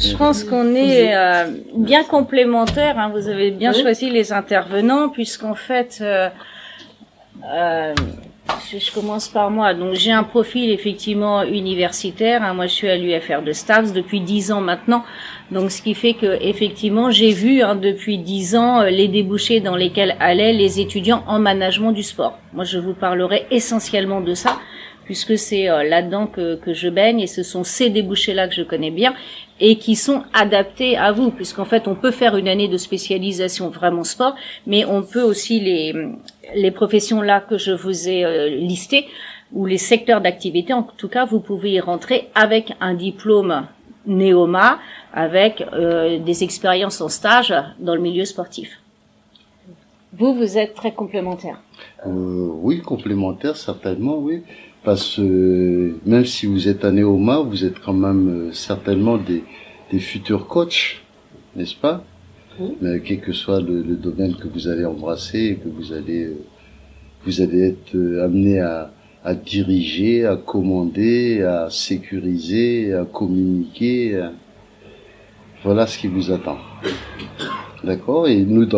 Je pense qu'on est bien complémentaires. Hein. Vous avez bien choisi les intervenants, puisqu'en fait, je commence par moi. Donc, j'ai un profil effectivement universitaire. Hein. Moi, je suis à l'UFR de Stars depuis 10 ans maintenant. Donc, ce qui fait que effectivement, j'ai vu depuis 10 ans les débouchés dans lesquels allaient les étudiants en management du sport. Moi, je vous parlerai essentiellement de ça, puisque c'est là-dedans que je baigne, et ce sont ces débouchés-là que je connais bien et qui sont adaptés à vous, puisqu'en fait, on peut faire une année de spécialisation vraiment sport, mais on peut aussi les professions là que je vous ai listées, ou les secteurs d'activité, en tout cas, vous pouvez y rentrer avec un diplôme Néoma, avec des expériences en stage dans le milieu sportif. Vous êtes très complémentaires. Oui, complémentaires, certainement, oui. Parce que même si vous êtes à Néoma, vous êtes quand même certainement des futurs coachs, n'est-ce pas? Oui. Mais quel que soit le domaine que vous allez embrasser, et que vous allez être amené à diriger, à commander, à sécuriser, à communiquer. Voilà ce qui vous attend. D'accord? Et nous,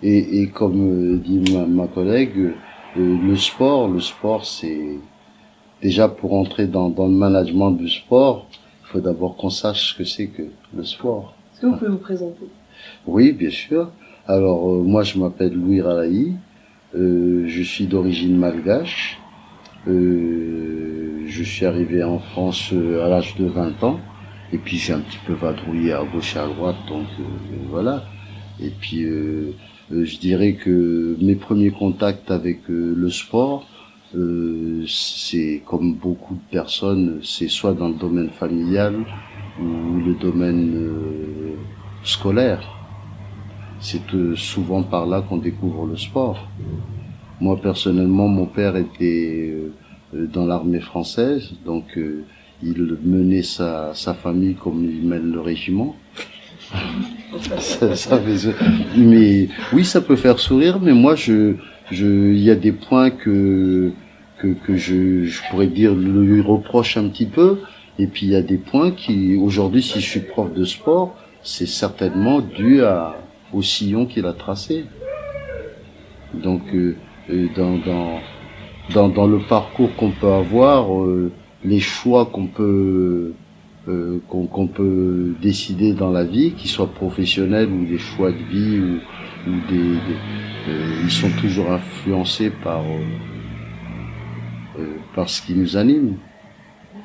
et comme dit ma collègue, le sport, c'est déjà pour entrer dans le management du sport, il faut d'abord qu'on sache ce que c'est que le sport. Est-ce que vous pouvez vous présenter? Oui, bien sûr. Alors, moi, je m'appelle Louis Ralahi. Je suis d'origine malgache. Je suis arrivé en France à l'âge de 20 ans. Et puis, j'ai un petit peu vadrouillé à gauche et à droite, donc voilà. Et puis, je dirais que mes premiers contacts avec le sport, c'est comme beaucoup de personnes, c'est soit dans le domaine familial ou le domaine scolaire. C'est souvent par là qu'on découvre le sport. Moi personnellement, mon père était dans l'armée française, donc il menait sa famille comme il mène le régiment. Mais oui, ça peut faire sourire, mais moi il y a des points que je pourrais dire lui reproche un petit peu, et puis il y a des points qui, aujourd'hui, si je suis prof de sport, c'est certainement dû au sillon qu'il a tracé. Donc dans le parcours qu'on peut avoir, les choix qu'on peut décider dans la vie, qu'ils soient professionnels ou des choix de vie ou ils sont toujours influencés par ce qui nous anime.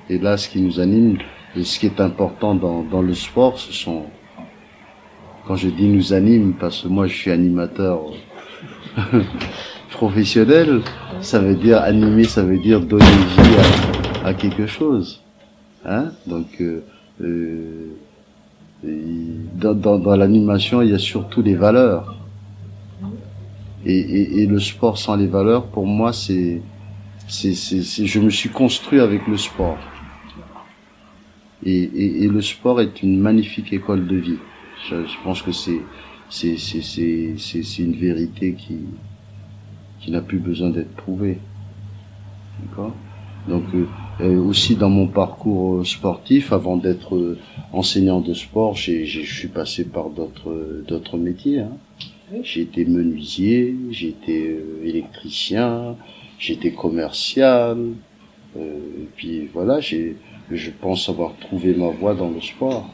Et là, ce qui nous anime, et ce qui est important dans le sport, ce sont, quand je dis nous anime, parce que moi je suis animateur professionnel, ça veut dire animer, ça veut dire donner vie à quelque chose. Hein? Donc dans l'animation, il y a surtout les valeurs. Et le sport sans les valeurs, pour moi, je me suis construit avec le sport. Et le sport est une magnifique école de vie. Je pense que c'est une vérité qui n'a plus besoin d'être prouvée. D'accord? Donc aussi dans mon parcours sportif, avant d'être enseignant de sport, je suis passé par d'autres métiers. Hein. J'ai été menuisier, j'ai été électricien, j'ai été commercial. Et puis voilà, je pense avoir trouvé ma voie dans le sport.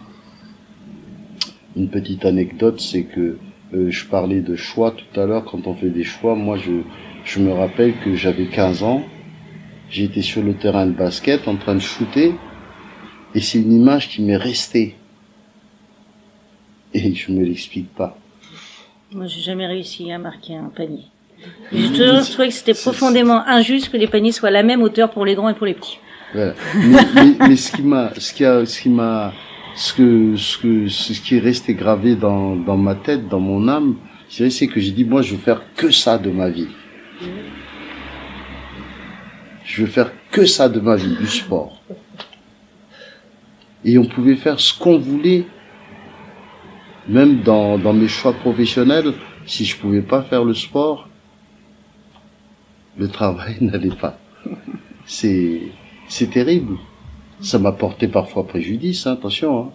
Une petite anecdote, c'est que je parlais de choix tout à l'heure. Quand on fait des choix, moi je me rappelle que j'avais 15 ans, j'étais sur le terrain de basket en train de shooter, et c'est une image qui m'est restée. Et je me l'explique pas. Moi, j'ai jamais réussi à marquer un panier. J'ai toujours trouvé que c'était profondément injuste que les paniers soient à la même hauteur pour les grands et pour les petits. Voilà. Mais ce qui est resté gravé dans ma tête, dans mon âme, c'est que j'ai dit, moi, je veux faire que ça de ma vie. Je veux faire que ça de ma vie, du sport. Et on pouvait faire ce qu'on voulait. Même dans mes choix professionnels, si je pouvais pas faire le sport, le travail n'allait pas. C'est terrible. Ça m'a porté parfois préjudice, hein, attention. Hein.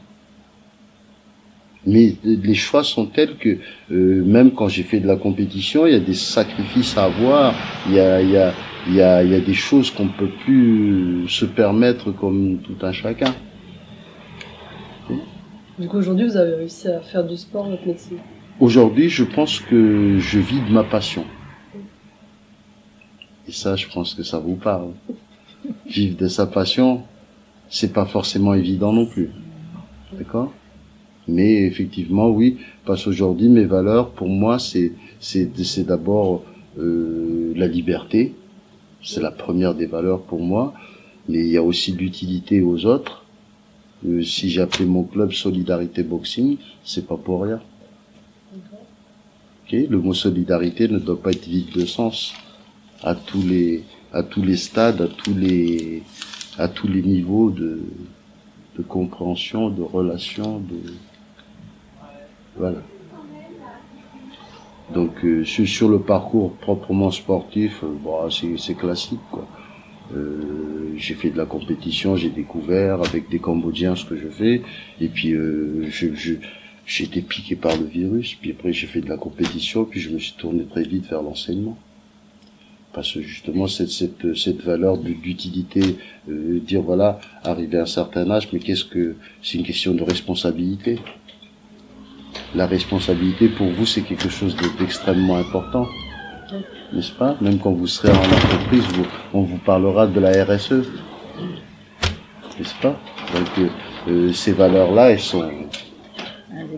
Mais les choix sont tels que même quand j'ai fait de la compétition, il y a des sacrifices à avoir, il y a des choses qu'on peut plus se permettre comme tout un chacun. Du coup, aujourd'hui, vous avez réussi à faire du sport votre métier? Aujourd'hui, je pense que je vis de ma passion. Et ça, je pense que ça vous parle. Vivre de sa passion, c'est pas forcément évident non plus. D'accord? Mais effectivement, oui, parce qu'aujourd'hui, mes valeurs, pour moi, c'est d'abord la liberté. C'est la première des valeurs pour moi. Mais il y a aussi l'utilité aux autres. Si j'ai appelé mon club Solidarité Boxing, c'est pas pour rien. Okay? Le mot solidarité ne doit pas être vide de sens à tous les stades, à tous les niveaux de compréhension, de relation, voilà. Donc sur le parcours proprement sportif, c'est classique, quoi. J'ai fait de la compétition, j'ai découvert avec des Cambodgiens ce que je fais, et puis j'ai été piqué par le virus, puis après j'ai fait de la compétition, puis je me suis tourné très vite vers l'enseignement. Parce que justement cette valeur d'utilité, dire voilà, arrivé à un certain âge, mais c'est une question de responsabilité. La responsabilité pour vous, c'est quelque chose d'extrêmement important, n'est-ce pas? Même quand vous serez en entreprise, on vous parlera de la RSE, n'est-ce pas? Donc ces valeurs-là, elles sont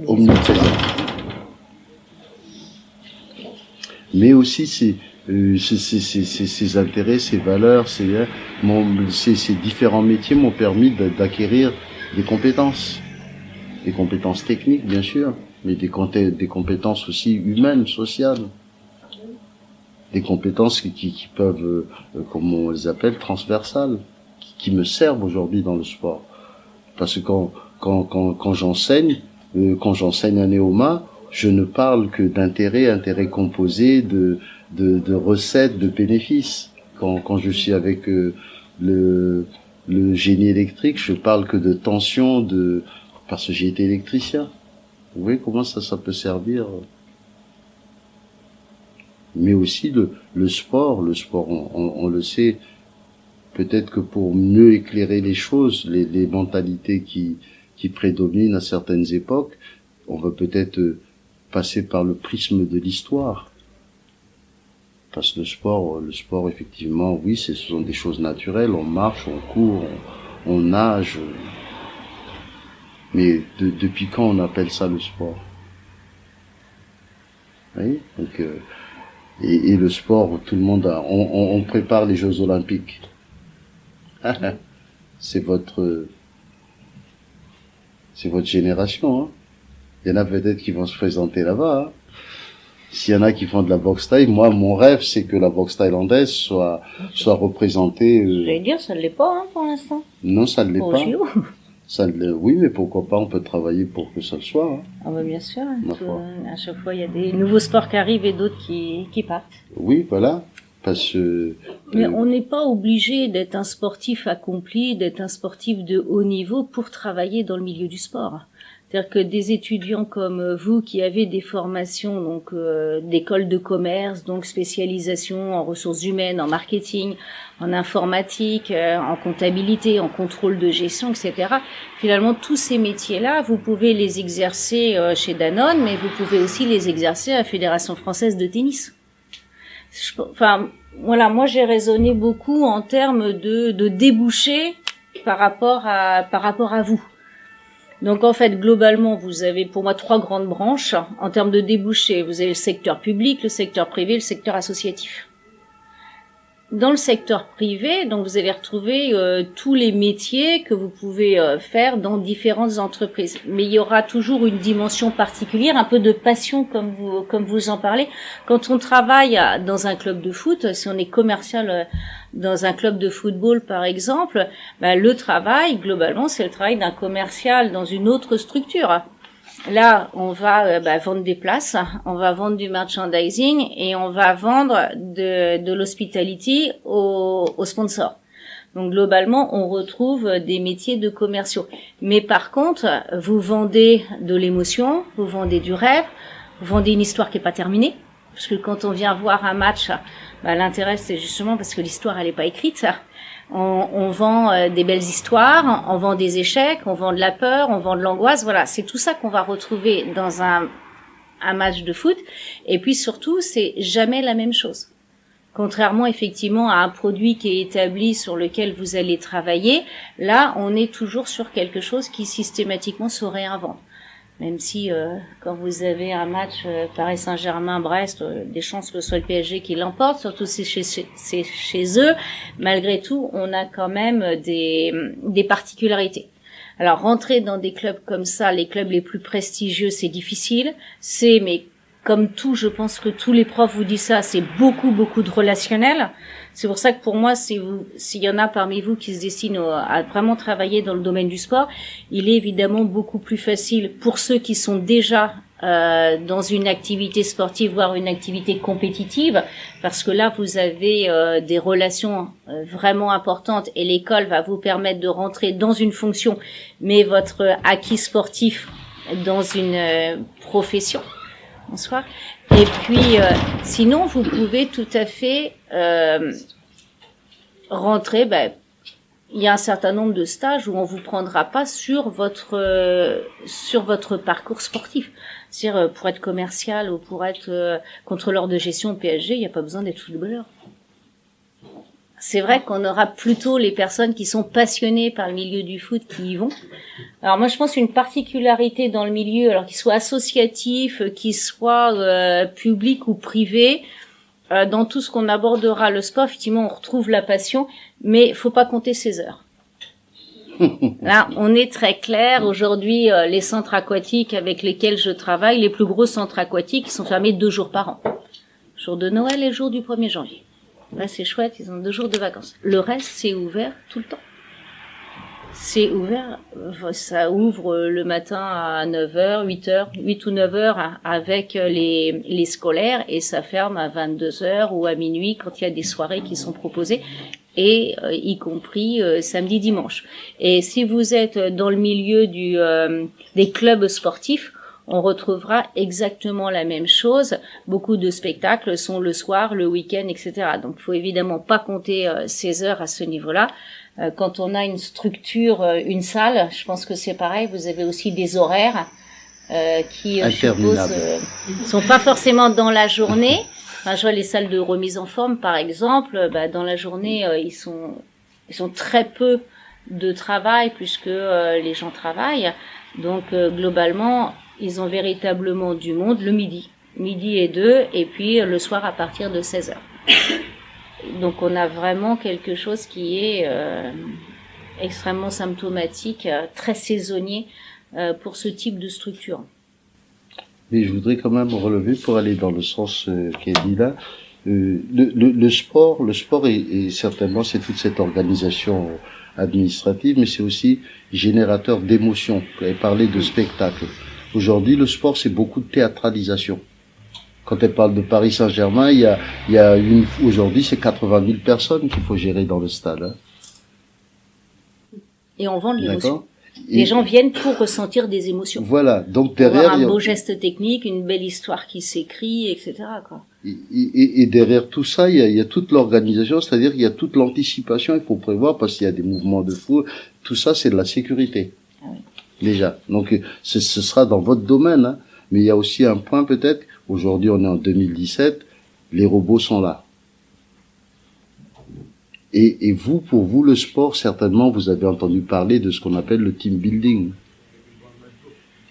omniprésentes. Mais aussi ces intérêts, ces valeurs, ces différents métiers m'ont permis d'acquérir des compétences techniques bien sûr, mais des compétences aussi humaines, sociales, des compétences qui peuvent, comme on les appelle, transversales, qui me servent aujourd'hui dans le sport. Parce que quand j'enseigne un néophyte, je ne parle que d'intérêts composés, de recettes, de bénéfices. Quand je suis avec le génie électrique, je parle que de tension, parce que j'ai été électricien. Vous voyez comment ça peut servir. Mais aussi le sport, on le sait, peut-être que pour mieux éclairer les choses, les mentalités qui prédominent à certaines époques, on va peut-être passer par le prisme de l'histoire. Parce que le sport, effectivement, oui, ce sont des choses naturelles, on marche, on court, on nage. Mais depuis quand on appelle ça le sport? Oui, donc, et le sport, tout le monde on prépare les Jeux Olympiques. C'est votre génération, hein. Il y en a peut-être qui vont se présenter là-bas, hein. S'il y en a qui font de la boxe thaï, moi, mon rêve, c'est que la boxe thaïlandaise soit représentée. J'allais dire, ça ne l'est pas, hein, pour l'instant. Non, ça ne l'est pas. JO. Oui, mais pourquoi pas, on peut travailler pour que ça le soit, hein. Ah bah bien sûr. À chaque fois, il y a des nouveaux sports qui arrivent et d'autres qui partent. Oui, voilà. Parce que. Mais on n'est pas obligé d'être un sportif accompli, d'être un sportif de haut niveau pour travailler dans le milieu du sport. C'est-à-dire que des étudiants comme vous qui avez des formations donc d'école de commerce, donc spécialisation en ressources humaines, en marketing, en informatique, en comptabilité, en contrôle de gestion, etc. Finalement, tous ces métiers-là, vous pouvez les exercer chez Danone, mais vous pouvez aussi les exercer à la Fédération française de tennis. Enfin, voilà, moi j'ai raisonné beaucoup en termes de débouchés par rapport à vous. Donc en fait, globalement, vous avez pour moi 3 grandes branches en termes de débouchés. Vous avez le secteur public, le secteur privé, le secteur associatif. Dans le secteur privé, donc vous allez retrouver tous les métiers que vous pouvez faire dans différentes entreprises. Mais il y aura toujours une dimension particulière, un peu de passion comme vous en parlez. Quand on travaille dans un club de foot, si on est commercial dans un club de football par exemple, le travail globalement c'est le travail d'un commercial dans une autre structure. Là, on va vendre des places, on va vendre du merchandising et on va vendre de l'hospitality aux sponsors. Donc globalement, on retrouve des métiers de commerciaux. Mais par contre, vous vendez de l'émotion, vous vendez du rêve, vous vendez une histoire qui est pas terminée. Parce que quand on vient voir un match, l'intérêt c'est justement parce que l'histoire elle est pas écrite. On vend des belles histoires, on vend des échecs, on vend de la peur, on vend de l'angoisse. Voilà, c'est tout ça qu'on va retrouver dans un match de foot. Et puis surtout, c'est jamais la même chose. Contrairement effectivement à un produit qui est établi sur lequel vous allez travailler, là, on est toujours sur quelque chose qui systématiquement se réinvente. Même si quand vous avez un match Paris Saint-Germain-Brest, des chances que ce soit le PSG qui l'emporte, surtout si c'est chez eux, malgré tout, on a quand même des particularités. Alors rentrer dans des clubs comme ça, les clubs les plus prestigieux, c'est difficile. Mais comme tout, je pense que tous les profs vous disent ça, c'est beaucoup de relationnel. C'est pour ça que pour moi, s'il y en a parmi vous qui se destinent à vraiment travailler dans le domaine du sport, il est évidemment beaucoup plus facile pour ceux qui sont déjà dans une activité sportive, voire une activité compétitive, parce que là, vous avez des relations vraiment importantes et l'école va vous permettre de rentrer dans une fonction, mais votre acquis sportif dans une profession. Bonsoir. Et puis, sinon, vous pouvez tout à fait rentrer. Il y a un certain nombre de stages où on vous prendra pas sur votre parcours sportif. C'est-à-dire pour être commercial ou pour être contrôleur de gestion au PSG, il n'y a pas besoin d'être footballeur. C'est vrai qu'on aura plutôt les personnes qui sont passionnées par le milieu du foot qui y vont. Alors moi je pense une particularité dans le milieu, alors qu'il soit associatif, qu'il soit public ou privé, dans tout ce qu'on abordera le sport, effectivement on retrouve la passion, mais faut pas compter ses heures. Là, on est très clair. Aujourd'hui, les centres aquatiques avec lesquels je travaille, les plus gros centres aquatiques, ils sont fermés 2 jours par an. Jour de Noël et le jour du 1er janvier. Là, c'est chouette, ils ont 2 jours de vacances. Le reste, c'est ouvert tout le temps. C'est ouvert, ça ouvre le matin à 9h, 8 ou 9h avec les scolaires et ça ferme à 22h ou à minuit quand il y a des soirées qui sont proposées et y compris samedi, dimanche. Et si vous êtes dans le milieu des clubs sportifs, on retrouvera exactement la même chose. Beaucoup de spectacles sont le soir, le week-end, etc. Donc, il faut évidemment pas compter ces heures à ce niveau-là. Quand on a une structure, une salle, je pense que c'est pareil. Vous avez aussi des horaires qui, je suppose, sont pas forcément dans la journée. Enfin, je vois les salles de remise en forme, par exemple. Dans la journée, ils sont très peu de travail puisque les gens travaillent. Donc, globalement, ils ont véritablement du monde le midi et 2, et puis le soir à partir de 16h. Donc on a vraiment quelque chose qui est extrêmement symptomatique, très saisonnier pour ce type de structure. Mais je voudrais quand même relever, pour aller dans le sens qui est dit là, le sport est certainement, c'est toute cette organisation administrative, mais c'est aussi générateur d'émotions. Vous avez parlé de spectacle. Aujourd'hui, le sport, c'est beaucoup de théâtralisation. Quand elle parle de Paris Saint-Germain, aujourd'hui, c'est 80 000 personnes qu'il faut gérer dans le stade. Hein. Et on vend de l'émotion. Les gens viennent pour ressentir des émotions. Voilà. Donc derrière, un beau geste technique, une belle histoire qui s'écrit, etc., quoi. Et derrière tout ça, il y a toute l'organisation, c'est-à-dire qu'il y a toute l'anticipation. Il faut prévoir parce qu'il y a des mouvements de foule. Tout ça, c'est de la sécurité. Ah oui. Déjà. Donc, ce sera dans votre domaine, hein. Mais il y a aussi un point peut-être, aujourd'hui on est en 2017, les robots sont là. Et vous, pour vous, le sport, certainement, vous avez entendu parler de ce qu'on appelle le team building.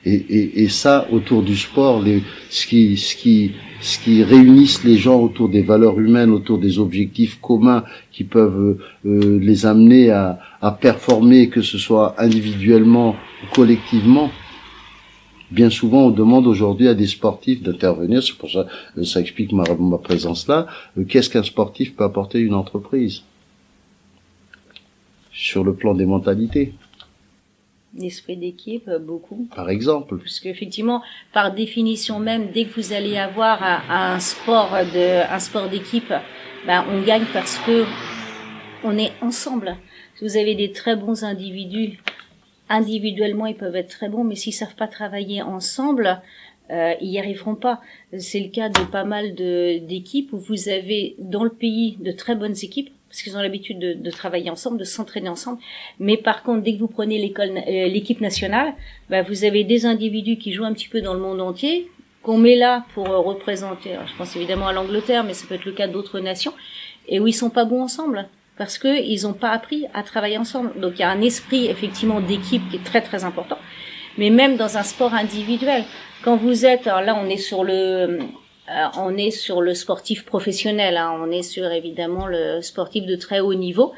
Et ça, autour du sport, ce qui réunissent les gens autour des valeurs humaines, autour des objectifs communs qui peuvent les amener à performer, que ce soit individuellement ou collectivement. Bien souvent, on demande aujourd'hui à des sportifs d'intervenir. C'est pour ça, ça explique ma présence là. Qu'est-ce qu'un sportif peut apporter à une entreprise sur le plan des mentalités? L'esprit d'équipe, beaucoup. Par exemple. Parce qu'effectivement, par définition même, dès que vous allez avoir un sport d'équipe, on gagne parce que on est ensemble. Si vous avez des très bons individus, individuellement, ils peuvent être très bons, mais s'ils savent pas travailler ensemble, ils y arriveront pas. C'est le cas de pas mal d'équipes où vous avez dans le pays de très bonnes équipes, parce qu'ils ont l'habitude de travailler ensemble, de s'entraîner ensemble. Mais par contre, dès que vous prenez l'équipe nationale, bah, vous avez des individus qui jouent un petit peu dans le monde entier, qu'on met là pour représenter. Alors, je pense évidemment à l'Angleterre, mais ça peut être le cas d'autres nations, et où ils sont pas bons ensemble. Parce que ils ont pas appris à travailler ensemble. Donc il y a un esprit effectivement d'équipe qui est très très important. Mais même dans un sport individuel, quand vous êtes, alors là on est sur le sportif professionnel, hein, on est sur évidemment le sportif de très haut niveau.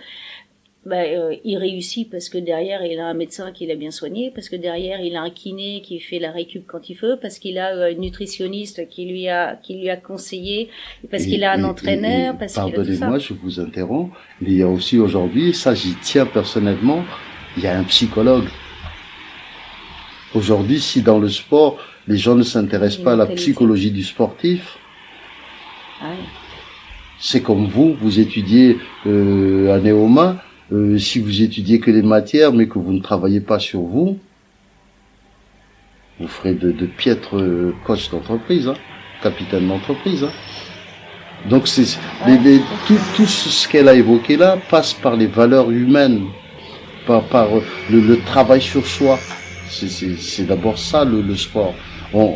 Il réussit parce que derrière il a un médecin qui l'a bien soigné, parce que derrière il a un kiné qui fait la récup quand il veut, parce qu'il a un nutritionniste qui lui a conseillé, parce qu'il a un entraîneur, parce qu'il a tout ça. Pardonnez-moi, je vous interromps, mais il y a aussi aujourd'hui, ça j'y tiens personnellement, il y a un psychologue. Aujourd'hui, si dans le sport, les gens ne s'intéressent pas à la psychologie du sportif, c'est comme vous étudiez à Néoma, si vous étudiez que les matières, mais que vous ne travaillez pas sur vous, vous ferez de piètres coachs d'entreprise, hein, capitaine d'entreprise. Hein. Donc tout ce qu'elle a évoqué là passe par les valeurs humaines, par le travail sur soi. C'est d'abord ça le sport.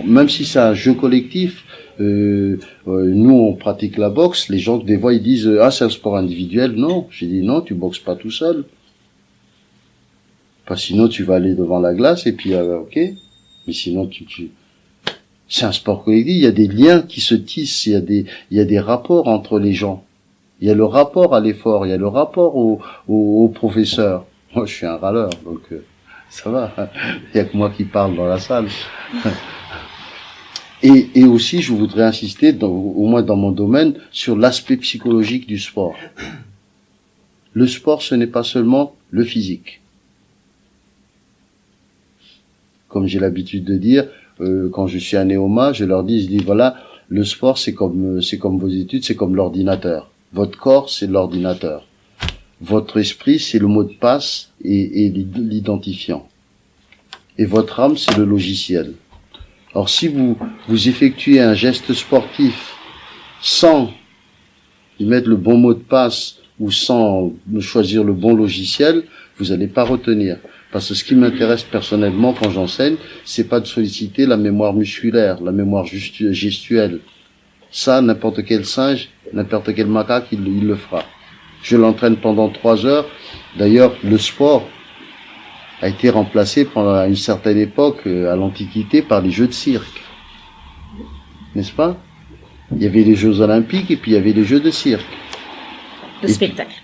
Même si c'est un jeu collectif, nous on pratique la boxe, les gens des fois ils disent c'est un sport individuel. Non, j'ai dit non, tu boxes pas tout seul. Parce que sinon tu vas aller devant la glace et puis ok. Mais sinon c'est un sport collectif, il y a des liens qui se tissent, il y a des rapports entre les gens. Il y a le rapport à l'effort, il y a le rapport au professeur. Moi je suis un râleur donc ça va. Il y a que moi qui parle dans la salle. Et aussi, je voudrais insister, au moins dans mon domaine, sur l'aspect psychologique du sport. Le sport, ce n'est pas seulement le physique. Comme j'ai l'habitude de dire, quand je suis à Néoma, je dis voilà, le sport, c'est comme vos études, c'est comme l'ordinateur. Votre corps, c'est l'ordinateur. Votre esprit, c'est le mot de passe et l'identifiant. Et votre âme, c'est le logiciel. Alors si vous effectuez un geste sportif sans y mettre le bon mot de passe ou sans choisir le bon logiciel, vous n'allez pas retenir. Parce que ce qui m'intéresse personnellement quand j'enseigne, c'est pas de solliciter la mémoire musculaire, la mémoire gestuelle. Ça, n'importe quel singe, n'importe quel macaque, il le fera. Je l'entraîne pendant 3 heures. D'ailleurs, le sport a été remplacé pendant une certaine époque, à l'Antiquité, par les jeux de cirque. N'est-ce pas? Il y avait les Jeux Olympiques et puis il y avait les Jeux de cirque. Le spectacle.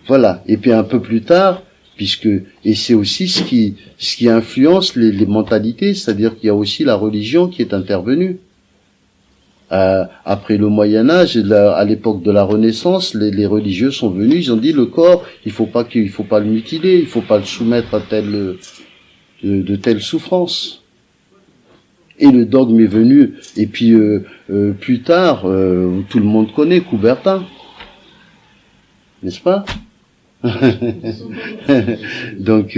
Voilà. Et puis un peu plus tard, et c'est aussi ce qui influence les mentalités, c'est-à-dire qu'il y a aussi la religion qui est intervenue. Après le Moyen-Âge, à l'époque de la Renaissance, les religieux sont venus, ils ont dit le corps, il faut pas le mutiler, il faut pas le soumettre à de telles souffrances. Et le dogme est venu, et puis plus tard, tout le monde connaît Coubertin, n'est-ce pas? Donc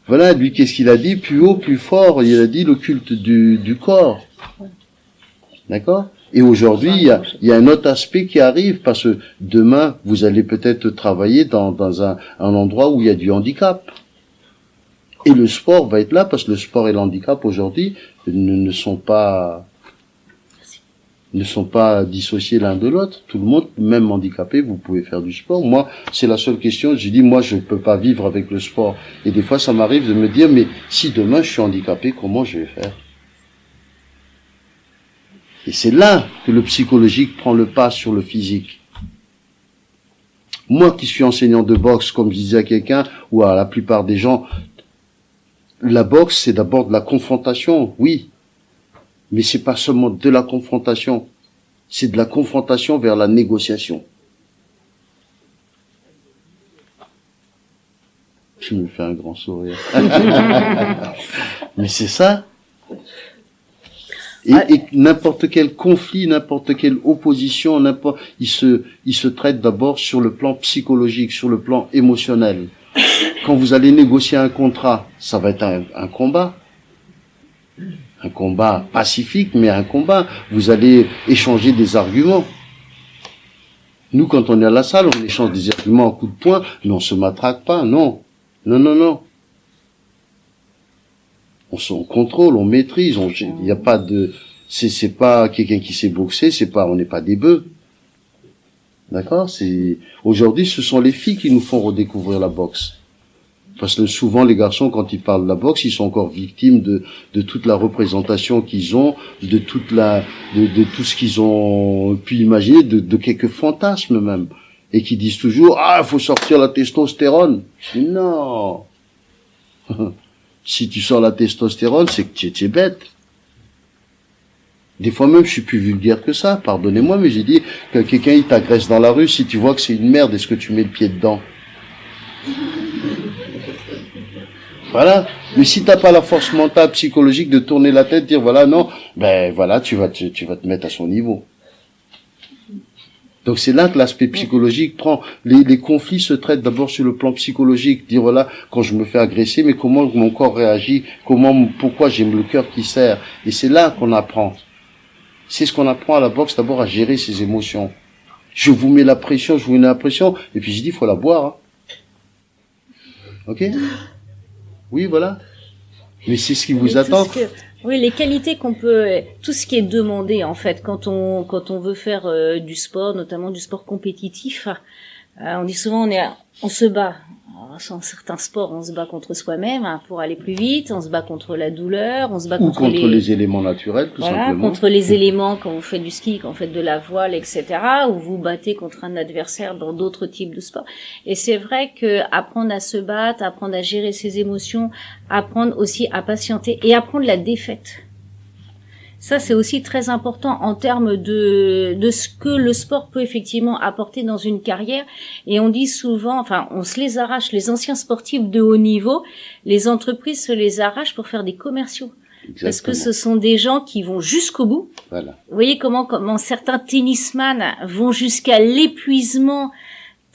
voilà, lui qu'est-ce qu'il a dit? Plus haut, plus fort, il a dit le culte du corps. D'accord? Et aujourd'hui, il y a un autre aspect qui arrive, parce que demain, vous allez peut-être travailler dans un endroit où il y a du handicap. Et le sport va être là, parce que le sport et le handicap aujourd'hui ne sont pas dissociés l'un de l'autre. Tout le monde, même handicapé, vous pouvez faire du sport. Moi, c'est la seule question. Je dis, moi, je peux pas vivre avec le sport. Et des fois, ça m'arrive de me dire, mais si demain je suis handicapé, comment je vais faire? Et c'est là que le psychologique prend le pas sur le physique. Moi qui suis enseignant de boxe, comme je disais à quelqu'un, ou à la plupart des gens, la boxe, c'est d'abord de la confrontation, oui. Mais c'est pas seulement de la confrontation. C'est de la confrontation vers la négociation. Je me fais un grand sourire. Mais c'est ça. Et n'importe quel conflit, n'importe quelle opposition, il se traite d'abord sur le plan psychologique, sur le plan émotionnel. Quand vous allez négocier un contrat, ça va être un combat. Un combat pacifique, mais un combat. Vous allez échanger des arguments. Nous, quand on est à la salle, on échange des arguments en coups de poing, mais on se matraque pas, non. Non. On contrôle, on maîtrise, il n'y a pas de, c'est pas quelqu'un qui sait boxer, on n'est pas des bœufs. D'accord? Aujourd'hui, ce sont les filles qui nous font redécouvrir la boxe. Parce que souvent, les garçons, quand ils parlent de la boxe, ils sont encore victimes de toute la représentation qu'ils ont, de tout ce qu'ils ont pu imaginer, de quelques fantasmes même. Et qui disent toujours, faut sortir la testostérone. Non. Si tu sors la testostérone, c'est que tu es bête. Des fois même, je suis plus vulgaire que ça, pardonnez-moi, mais j'ai dit que quelqu'un, il t'agresse dans la rue, si tu vois que c'est une merde, est-ce que tu mets le pied dedans? Voilà. Mais si t'as pas la force mentale, psychologique de tourner la tête, dire voilà, non, tu vas te mettre à son niveau. Donc c'est là que l'aspect psychologique prend. Les conflits se traitent d'abord sur le plan psychologique. Dire voilà, quand je me fais agresser, mais comment mon corps réagit, pourquoi j'ai le cœur qui serre. Et c'est là qu'on apprend. C'est ce qu'on apprend à la boxe, d'abord à gérer ses émotions. Je vous mets la pression, et puis je dis, il faut la boire. Hein. Ok? Oui, voilà. Mais c'est ce qui vous attend. Oui, les qualités tout ce qui est demandé en fait quand on veut faire du sport, notamment du sport compétitif. On dit souvent on se bat. Alors, dans certains sports, on se bat contre soi-même pour aller plus vite, on se bat contre la douleur, on se bat contre les éléments naturels, tout simplement. Contre les éléments quand vous faites du ski, quand vous faites de la voile, etc. Ou vous battez contre un adversaire dans d'autres types de sports. Et c'est vrai que apprendre à se battre, apprendre à gérer ses émotions, apprendre aussi à patienter et apprendre la défaite. Ça, c'est aussi très important en termes de ce que le sport peut effectivement apporter dans une carrière. Et on dit souvent, on se les arrache, les anciens sportifs de haut niveau, les entreprises se les arrachent pour faire des commerciaux. Exactement. Parce que ce sont des gens qui vont jusqu'au bout. Voilà. Vous voyez comment certains tennisman vont jusqu'à l'épuisement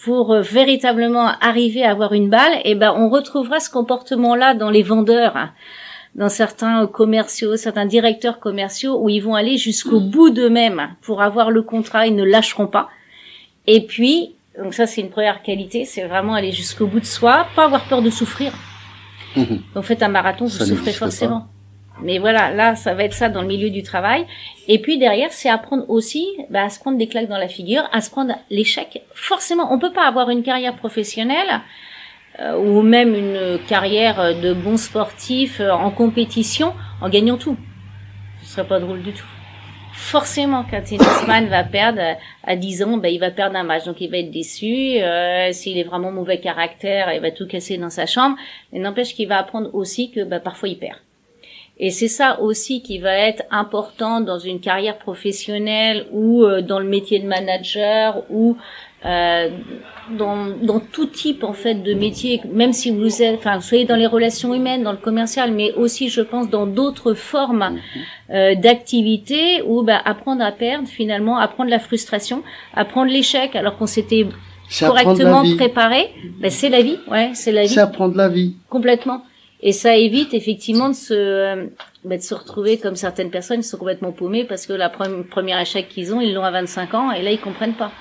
pour véritablement arriver à avoir une balle. Et on retrouvera ce comportement-là dans les vendeurs. Dans certains commerciaux, certains directeurs commerciaux, où ils vont aller jusqu'au bout d'eux-mêmes pour avoir le contrat, ils ne lâcheront pas. Et puis, donc ça c'est une première qualité, c'est vraiment aller jusqu'au bout de soi, pas avoir peur de souffrir. Donc faites un marathon, vous souffrez forcément. Mais voilà, là ça va être ça dans le milieu du travail. Et puis derrière, c'est apprendre aussi à se prendre des claques dans la figure, à se prendre l'échec. Forcément, on peut pas avoir une carrière professionnelle ou même une carrière de bon sportif en compétition en gagnant tout. Ce serait pas drôle du tout. Forcément qu'un tennisman va perdre à 10 ans, il va perdre un match, donc il va être déçu. S'il est vraiment mauvais caractère, il va tout casser dans sa chambre. Mais n'empêche qu'il va apprendre aussi que parfois il perd. Et c'est ça aussi qui va être important dans une carrière professionnelle ou dans le métier de manager ou dans tout type en fait de métier, même si vous soyez dans les relations humaines, dans le commercial, mais aussi je pense dans d'autres formes d'activités où apprendre à perdre, finalement apprendre la frustration, apprendre l'échec alors qu'on s'était correctement préparé, c'est la vie, c'est la vie. C'est apprendre la vie. Complètement. Et ça évite effectivement de se retrouver comme certaines personnes qui sont complètement paumées parce que la premier échec qu'ils ont, ils l'ont à 25 ans et là ils comprennent pas.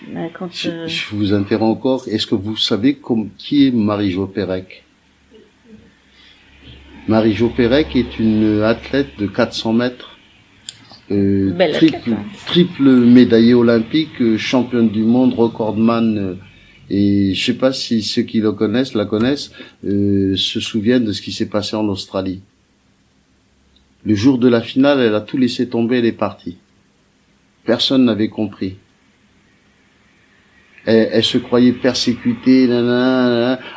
Je vous interromps encore. Est-ce que vous savez qui est Marie-Jo Pérec? Marie-Jo Pérec est une athlète de 400 mètres, triple médaillée olympique, championne du monde, recordman. Et je sais pas si ceux qui la connaissent, se souviennent de ce qui s'est passé en Australie. Le jour de la finale, elle a tout laissé tomber, elle est partie. Personne n'avait compris. Elle se croyait persécutée,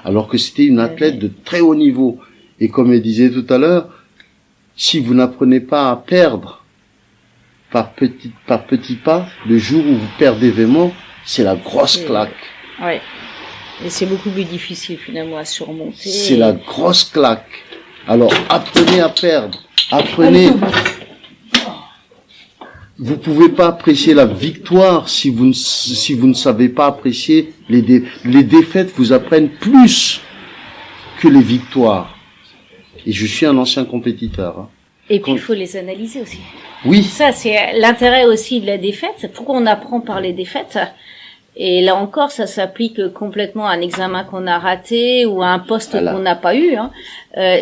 alors que c'était une athlète de très haut niveau. Et comme elle disait tout à l'heure, si vous n'apprenez pas à perdre par petits pas, le jour où vous perdez vraiment, c'est la grosse claque. Ouais. Et c'est beaucoup plus difficile finalement à surmonter. C'est la grosse claque. Alors apprenez à perdre. Apprenez. vous pouvez pas apprécier la victoire si vous ne savez pas apprécier les défaites vous apprennent plus que les victoires. Et je suis un ancien compétiteur. Hein. Et puis il faut les analyser aussi. Oui. Ça, c'est l'intérêt aussi de la défaite. Pourquoi on apprend par les défaites? Et là encore, ça s'applique complètement à un examen qu'on a raté ou à un poste qu'on n'a pas eu. Hein.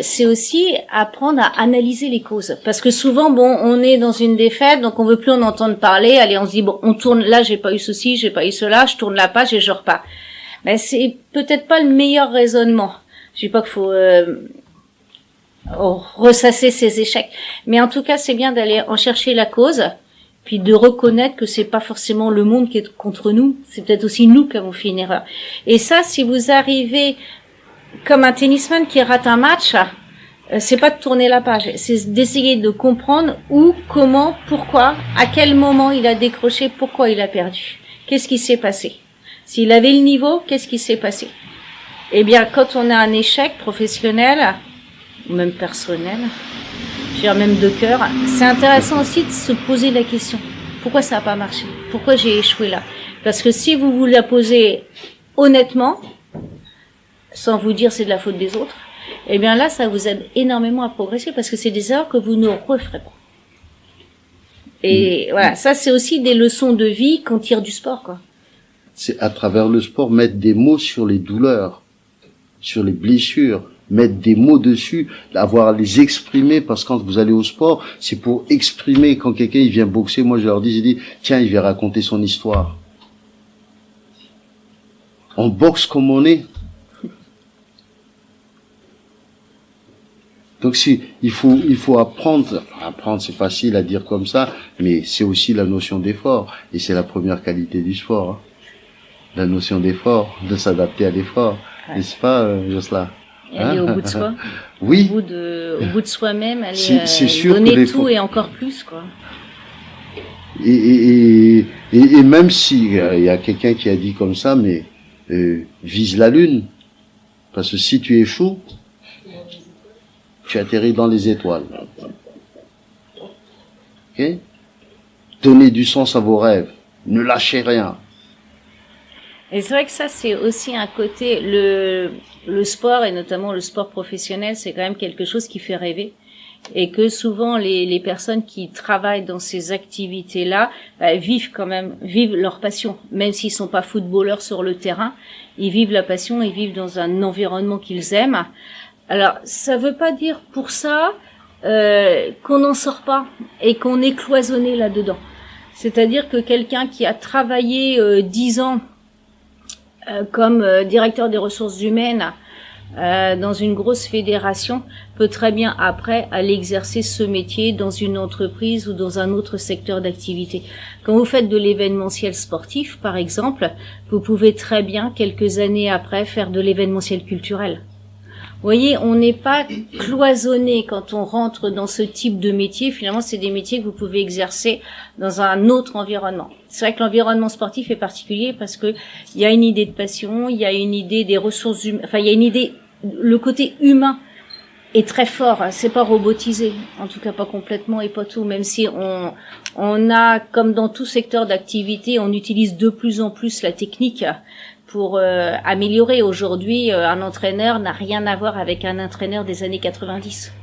C'est aussi apprendre à analyser les causes. Parce que souvent, bon, on est dans une défaite, donc on veut plus en entendre parler. Allez, on se dit, bon, on tourne, là, j'ai pas eu ceci, j'ai pas eu cela, je tourne la page et je repars. Mais c'est peut-être pas le meilleur raisonnement. Je dis pas qu'il faut ressasser ses échecs. Mais en tout cas, c'est bien d'aller en chercher la cause, puis de reconnaître que c'est pas forcément le monde qui est contre nous, c'est peut-être aussi nous qui avons fait une erreur. Et ça, si vous arrivez comme un tennisman qui rate un match, c'est pas de tourner la page, c'est d'essayer de comprendre où, comment, pourquoi, à quel moment il a décroché, pourquoi il a perdu. Qu'est-ce qui s'est passé? S'il avait le niveau, qu'est-ce qui s'est passé? Eh bien, quand on a un échec professionnel, ou même personnel, je veux dire même de cœur, c'est intéressant aussi de se poser la question. Pourquoi ça n'a pas marché? Pourquoi j'ai échoué là? Parce que si vous vous la posez honnêtement, sans vous dire c'est de la faute des autres, eh bien là, ça vous aide énormément à progresser parce que c'est des erreurs que vous ne referez pas. Et voilà, ça c'est aussi des leçons de vie qu'on tire du sport, quoi. C'est à travers le sport mettre des mots sur les douleurs, sur les blessures, mettre des mots dessus, avoir à les exprimer, parce que quand vous allez au sport, c'est pour exprimer. Quand quelqu'un il vient boxer, moi je leur dis, tiens, il vient raconter son histoire. On boxe comme on est. Donc il faut apprendre, c'est facile à dire comme ça, mais c'est aussi la notion d'effort, et c'est la première qualité du sport. Hein. La notion d'effort, de s'adapter à l'effort, n'est-ce pas, Josla? Aller au bout de soi. Oui. Au bout de soi-même, aller c'est sûr donner tout et encore plus, quoi. Et même si il y a quelqu'un qui a dit comme ça, mais vise la lune, parce que si tu échoues, tu atterris dans les étoiles. Ok? Donnez du sens à vos rêves. Ne lâchez rien. Et c'est vrai que ça, c'est aussi un côté, le sport, et notamment le sport professionnel, c'est quand même quelque chose qui fait rêver. Et que souvent, les personnes qui travaillent dans ces activités-là, vivent leur passion. Même s'ils sont pas footballeurs sur le terrain, ils vivent la passion, ils vivent dans un environnement qu'ils aiment. Alors, ça veut pas dire pour ça, qu'on n'en sort pas et qu'on est cloisonné là-dedans. C'est-à-dire que quelqu'un qui a travaillé 10 ans comme directeur des ressources humaines dans une grosse fédération peut très bien après aller exercer ce métier dans une entreprise ou dans un autre secteur d'activité. Quand vous faites de l'événementiel sportif, par exemple, vous pouvez très bien quelques années après faire de l'événementiel culturel. Vous voyez, on n'est pas cloisonné quand on rentre dans ce type de métier. Finalement, c'est des métiers que vous pouvez exercer dans un autre environnement. C'est vrai que l'environnement sportif est particulier parce que il y a une idée de passion, il y a une idée des ressources humaines, enfin, il y a une idée, le côté humain est très fort. C'est pas robotisé. En tout cas, pas complètement et pas tout. Même si on a, comme dans tout secteur d'activité, on utilise de plus en plus la technique pour améliorer. Aujourd'hui, un entraîneur n'a rien à voir avec un entraîneur des années 90.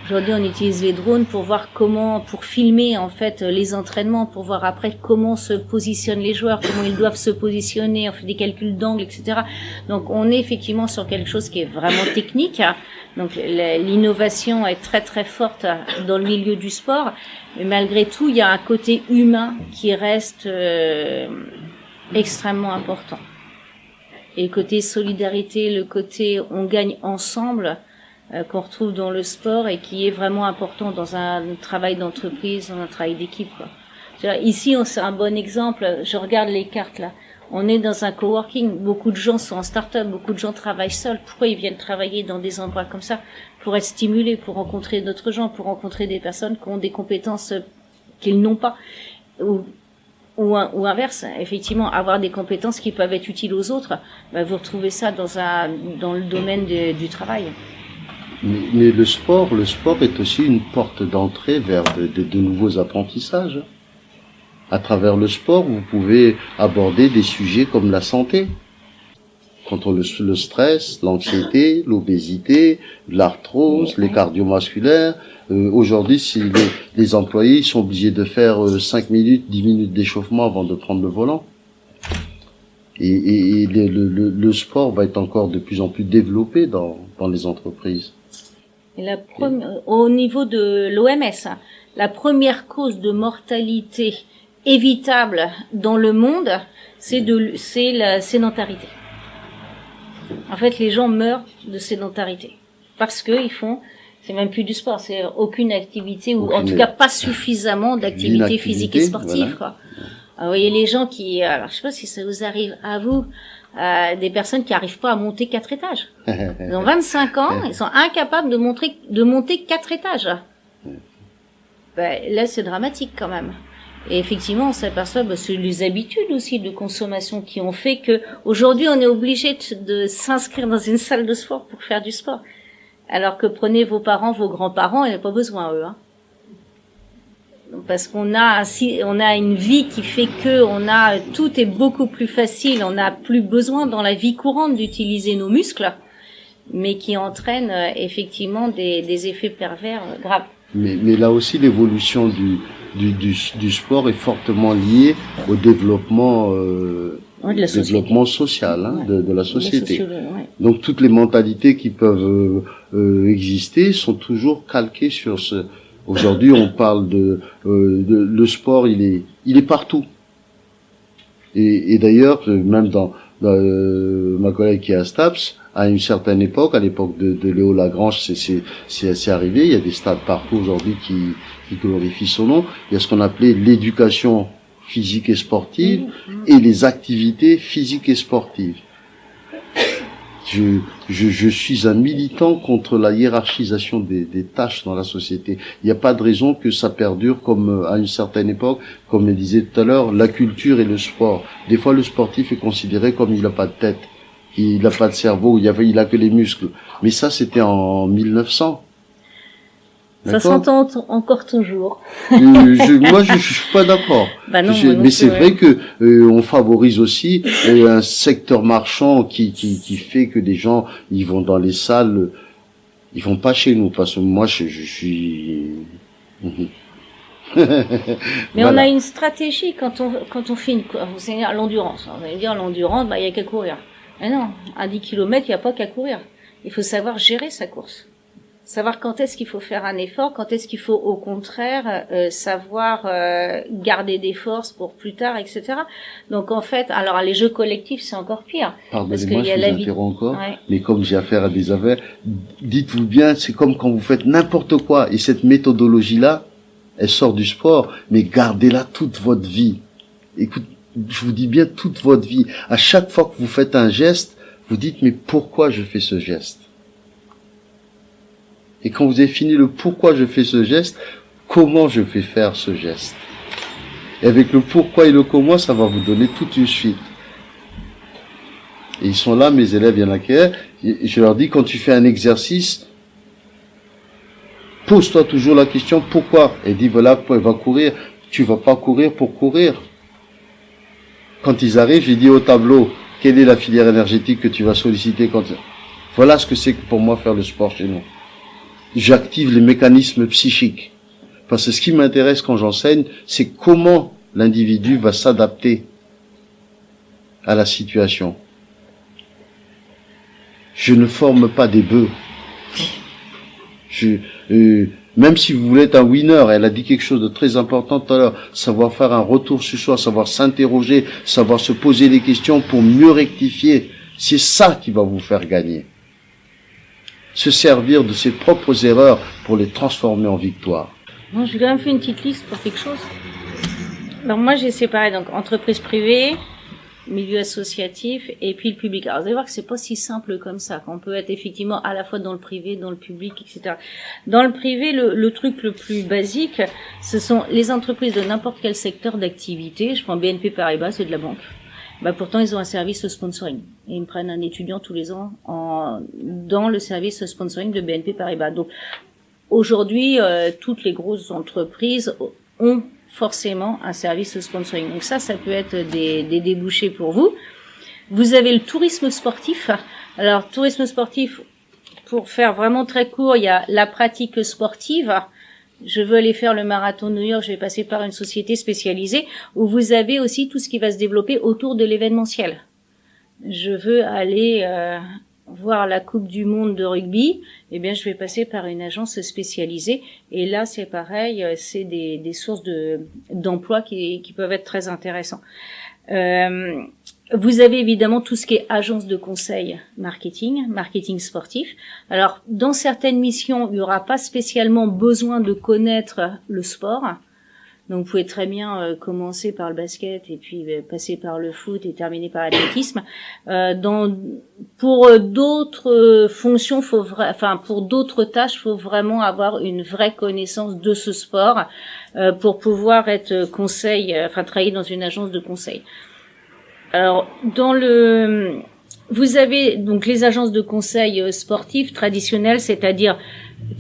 Aujourd'hui, on utilise les drones pour voir pour filmer en fait les entraînements, pour voir après comment se positionnent les joueurs, comment ils doivent se positionner, on fait des calculs d'angle, etc. Donc, on est effectivement sur quelque chose qui est vraiment technique. Donc, l'innovation est très très forte dans le milieu du sport, mais malgré tout, il y a un côté humain qui reste extrêmement important. Et le côté solidarité, le côté on gagne ensemble, qu'on retrouve dans le sport et qui est vraiment important dans un travail d'entreprise, dans un travail d'équipe, quoi. Ici, c'est un bon exemple. Je regarde les cartes là. On est dans un coworking. Beaucoup de gens sont en start-up, beaucoup de gens travaillent seuls. Pourquoi ils viennent travailler dans des endroits comme ça? Pour être stimulés, pour rencontrer d'autres gens, pour rencontrer des personnes qui ont des compétences qu'ils n'ont pas. Ou inverse, effectivement, avoir des compétences qui peuvent être utiles aux autres, vous retrouvez ça dans le domaine du travail. Mais le sport est aussi une porte d'entrée vers de nouveaux apprentissages. À travers le sport, vous pouvez aborder des sujets comme la santé, contre le stress, l'anxiété, l'obésité, l'arthrose, les cardiovasculaires. Aujourd'hui, si les employés sont obligés de faire 5 minutes, 10 minutes d'échauffement avant de prendre le volant. Et le sport va être encore de plus en plus développé dans les entreprises. Et au niveau de l'OMS, la première cause de mortalité évitable dans le monde, c'est la sédentarité. En fait, les gens meurent de sédentarité parce que c'est même plus du sport, c'est aucune activité ou en tout cas pas suffisamment d'activité physique et sportive, voilà. Quoi. Alors, vous voyez les gens alors je sais pas si ça vous arrive à vous, des personnes qui arrivent pas à monter 4 étages. Ils ont 25 ans, ils sont incapables de monter 4 étages. Ben, là, c'est dramatique quand même. Et effectivement, on s'aperçoit c'est les habitudes aussi de consommation qui ont fait que aujourd'hui, on est obligé de s'inscrire dans une salle de sport pour faire du sport. Alors que prenez vos parents, vos grands-parents, ils n'ont pas besoin eux. Hein. Parce qu'on a une vie qui fait que tout est beaucoup plus facile. On n'a plus besoin dans la vie courante d'utiliser nos muscles, mais qui entraîne effectivement des effets pervers graves. Mais là aussi, l'évolution du sport est fortement liée au développement, développement social, hein, de la société. Ouais. Donc toutes les mentalités qui peuvent exister sont toujours calquées sur ce. Aujourd'hui, on parle le sport, il est partout. Et d'ailleurs, même dans ma collègue qui est à STAPS, à une certaine époque, à l'époque de Léo Lagrange, c'est arrivé. Il y a des stades partout aujourd'hui qui glorifient son nom. Il y a ce qu'on appelait l'éducation physique et sportive et les activités physiques et sportives. Je suis un militant contre la hiérarchisation des tâches dans la société. Il n'y a pas de raison que ça perdure comme à une certaine époque, comme je disais tout à l'heure, la culture et le sport. Des fois, le sportif est considéré comme il n'a pas de tête, il n'a pas de cerveau, il a que les muscles. Mais ça, c'était en 1900. Ça s'entend encore toujours. Moi, je suis pas d'accord. Bah non, mais c'est vrai que on favorise aussi un secteur marchand qui fait que des gens ils vont dans les salles, ils vont pas chez nous parce que moi je suis. Mais voilà. On a une stratégie quand on fait l'endurance. Vous allez dire l'endurance, il y a qu'à courir. Mais non, à 10 km, il y a pas qu'à courir. Il faut savoir gérer sa course. Savoir quand est-ce qu'il faut faire un effort, quand est-ce qu'il faut au contraire savoir garder des forces pour plus tard, etc. Donc en fait, alors les jeux collectifs c'est encore pire. Pardonnez-moi, je vous interromps encore, ouais. Mais comme j'ai affaire à des affaires, dites-vous bien, c'est comme quand vous faites n'importe quoi, et cette méthodologie-là, elle sort du sport, mais gardez-la toute votre vie. Écoute, je vous dis bien toute votre vie. À chaque fois que vous faites un geste, vous dites mais pourquoi je fais ce geste? Et quand vous avez fini le pourquoi je fais ce geste, comment je fais faire ce geste? Et avec le pourquoi et le comment, ça va vous donner toute une suite. Et ils sont là, mes élèves, il y en a qui, je leur dis, quand tu fais un exercice, pose-toi toujours la question, pourquoi? Et dis, voilà, pourquoi il va courir. Tu vas pas courir pour courir. Quand ils arrivent, j'ai dit au tableau, quelle est la filière énergétique que tu vas solliciter voilà ce que c'est pour moi faire le sport chez nous. J'active les mécanismes psychiques. Parce que ce qui m'intéresse quand j'enseigne, c'est comment l'individu va s'adapter à la situation. Je ne forme pas des bœufs. Même si vous voulez être un winner, elle a dit quelque chose de très important tout à l'heure, savoir faire un retour sur soi, savoir s'interroger, savoir se poser des questions pour mieux rectifier. C'est ça qui va vous faire gagner. Se servir de ses propres erreurs pour les transformer en victoire. Bon, j'ai quand même fait une petite liste pour quelque chose. Alors moi, j'ai séparé donc entreprise privée, milieu associatif et puis le public. Alors vous allez voir que c'est pas si simple comme ça, qu'on peut être effectivement à la fois dans le privé, dans le public, etc. Dans le privé, le truc le plus basique, ce sont les entreprises de n'importe quel secteur d'activité. Je prends BNP Paribas, c'est de la banque. Bah pourtant ils ont un service de sponsoring et ils me prennent un étudiant tous les ans dans le service de sponsoring de BNP Paribas. Donc aujourd'hui, toutes les grosses entreprises ont forcément un service de sponsoring. Donc ça peut être des débouchés pour vous. Vous avez le tourisme sportif. Alors tourisme sportif, pour faire vraiment très court, il y a la pratique sportive. Je veux aller faire le marathon de New York, je vais passer par une société spécialisée où vous avez aussi tout ce qui va se développer autour de l'événementiel. Je veux aller voir la Coupe du Monde de rugby, eh bien je vais passer par une agence spécialisée et là c'est pareil, c'est des sources d'emploi qui peuvent être très intéressants. Vous avez évidemment tout ce qui est agence de conseil marketing sportif. Alors, dans certaines missions, il n'y aura pas spécialement besoin de connaître le sport. Donc, vous pouvez très bien commencer par le basket et puis passer par le foot et terminer par l'athlétisme. Pour d'autres fonctions, pour d'autres tâches, faut vraiment avoir une vraie connaissance de ce sport pour pouvoir être travailler dans une agence de conseil. Alors, vous avez donc les agences de conseil sportifs traditionnelles, c'est-à-dire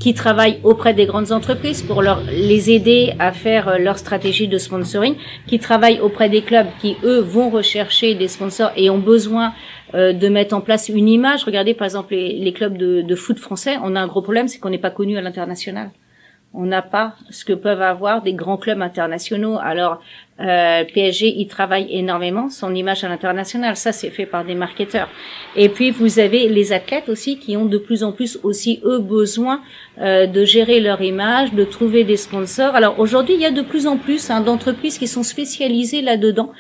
qui travaillent auprès des grandes entreprises pour les aider à faire leur stratégie de sponsoring, qui travaillent auprès des clubs qui, eux, vont rechercher des sponsors et ont besoin de mettre en place une image. Regardez, par exemple, les clubs de foot français, on a un gros problème, c'est qu'on n'est pas connu à l'international. On n'a pas ce que peuvent avoir des grands clubs internationaux. Alors, PSG, il travaille énormément son image à l'international. Ça, c'est fait par des marketeurs. Et puis, vous avez les athlètes aussi qui ont de plus en plus aussi, eux, besoin de gérer leur image, de trouver des sponsors. Alors, aujourd'hui, il y a de plus en plus d'entreprises qui sont spécialisées là-dedans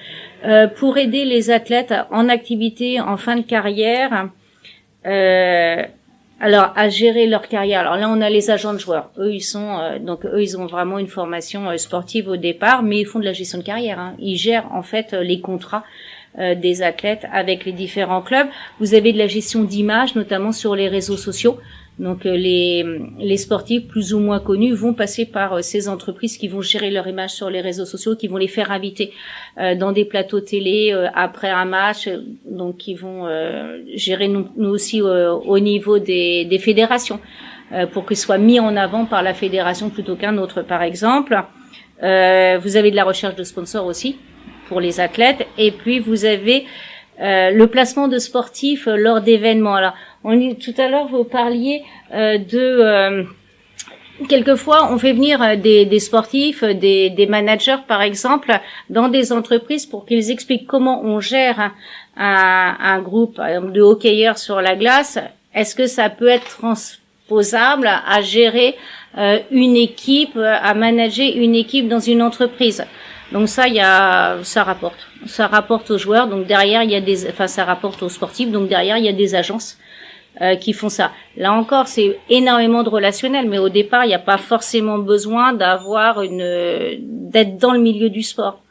pour aider les athlètes en activité, en fin de carrière, alors à gérer leur carrière. Alors là, on a les agents de joueurs. Eux, ils ont vraiment une formation sportive au départ, mais ils font de la gestion de carrière. Ils gèrent en fait les contrats des athlètes avec les différents clubs. Vous avez de la gestion d'image, notamment sur les réseaux sociaux. Donc les sportifs plus ou moins connus vont passer par ces entreprises qui vont gérer leur image sur les réseaux sociaux, qui vont les faire inviter dans des plateaux télé après un match, donc qui vont gérer nous aussi au niveau des fédérations pour qu'ils soient mis en avant par la fédération plutôt qu'un autre, par exemple. Vous avez de la recherche de sponsors aussi pour les athlètes, et puis vous avez le placement de sportifs lors d'événements. Alors, tout à l'heure, vous parliez quelquefois, on fait venir des sportifs, des managers, par exemple, dans des entreprises pour qu'ils expliquent comment on gère un groupe de hockeyeurs sur la glace. Est-ce que ça peut être transposable à gérer une équipe, à manager une équipe dans une entreprise? Donc ça rapporte aux joueurs. Donc derrière, ça rapporte aux sportifs. Donc derrière, il y a des agences qui font ça. Là encore, c'est énormément de relationnel, mais au départ, il n'y a pas forcément besoin d'être dans le milieu du sport.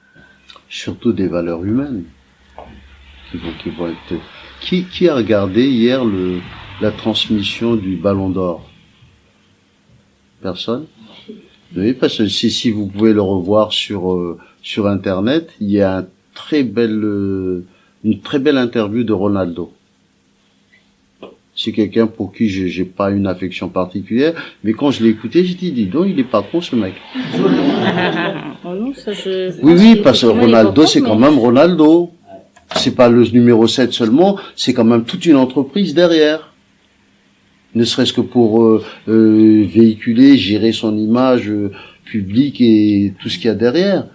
Surtout des valeurs humaines qui vont être. Qui a regardé hier la transmission du Ballon d'Or? Personne? Oui, parce que si vous pouvez le revoir sur Internet, il y a une très belle interview de Ronaldo. C'est quelqu'un pour qui j'ai pas une affection particulière, mais quand je l'ai écouté, j'ai dit, dis donc, il est pas con, ce mec. Oui, parce que Ronaldo, c'est quand même Ronaldo. C'est pas le numéro 7 seulement, c'est quand même toute une entreprise derrière. Ne serait-ce que pour véhiculer, gérer son image publique et tout ce qu'il y a derrière.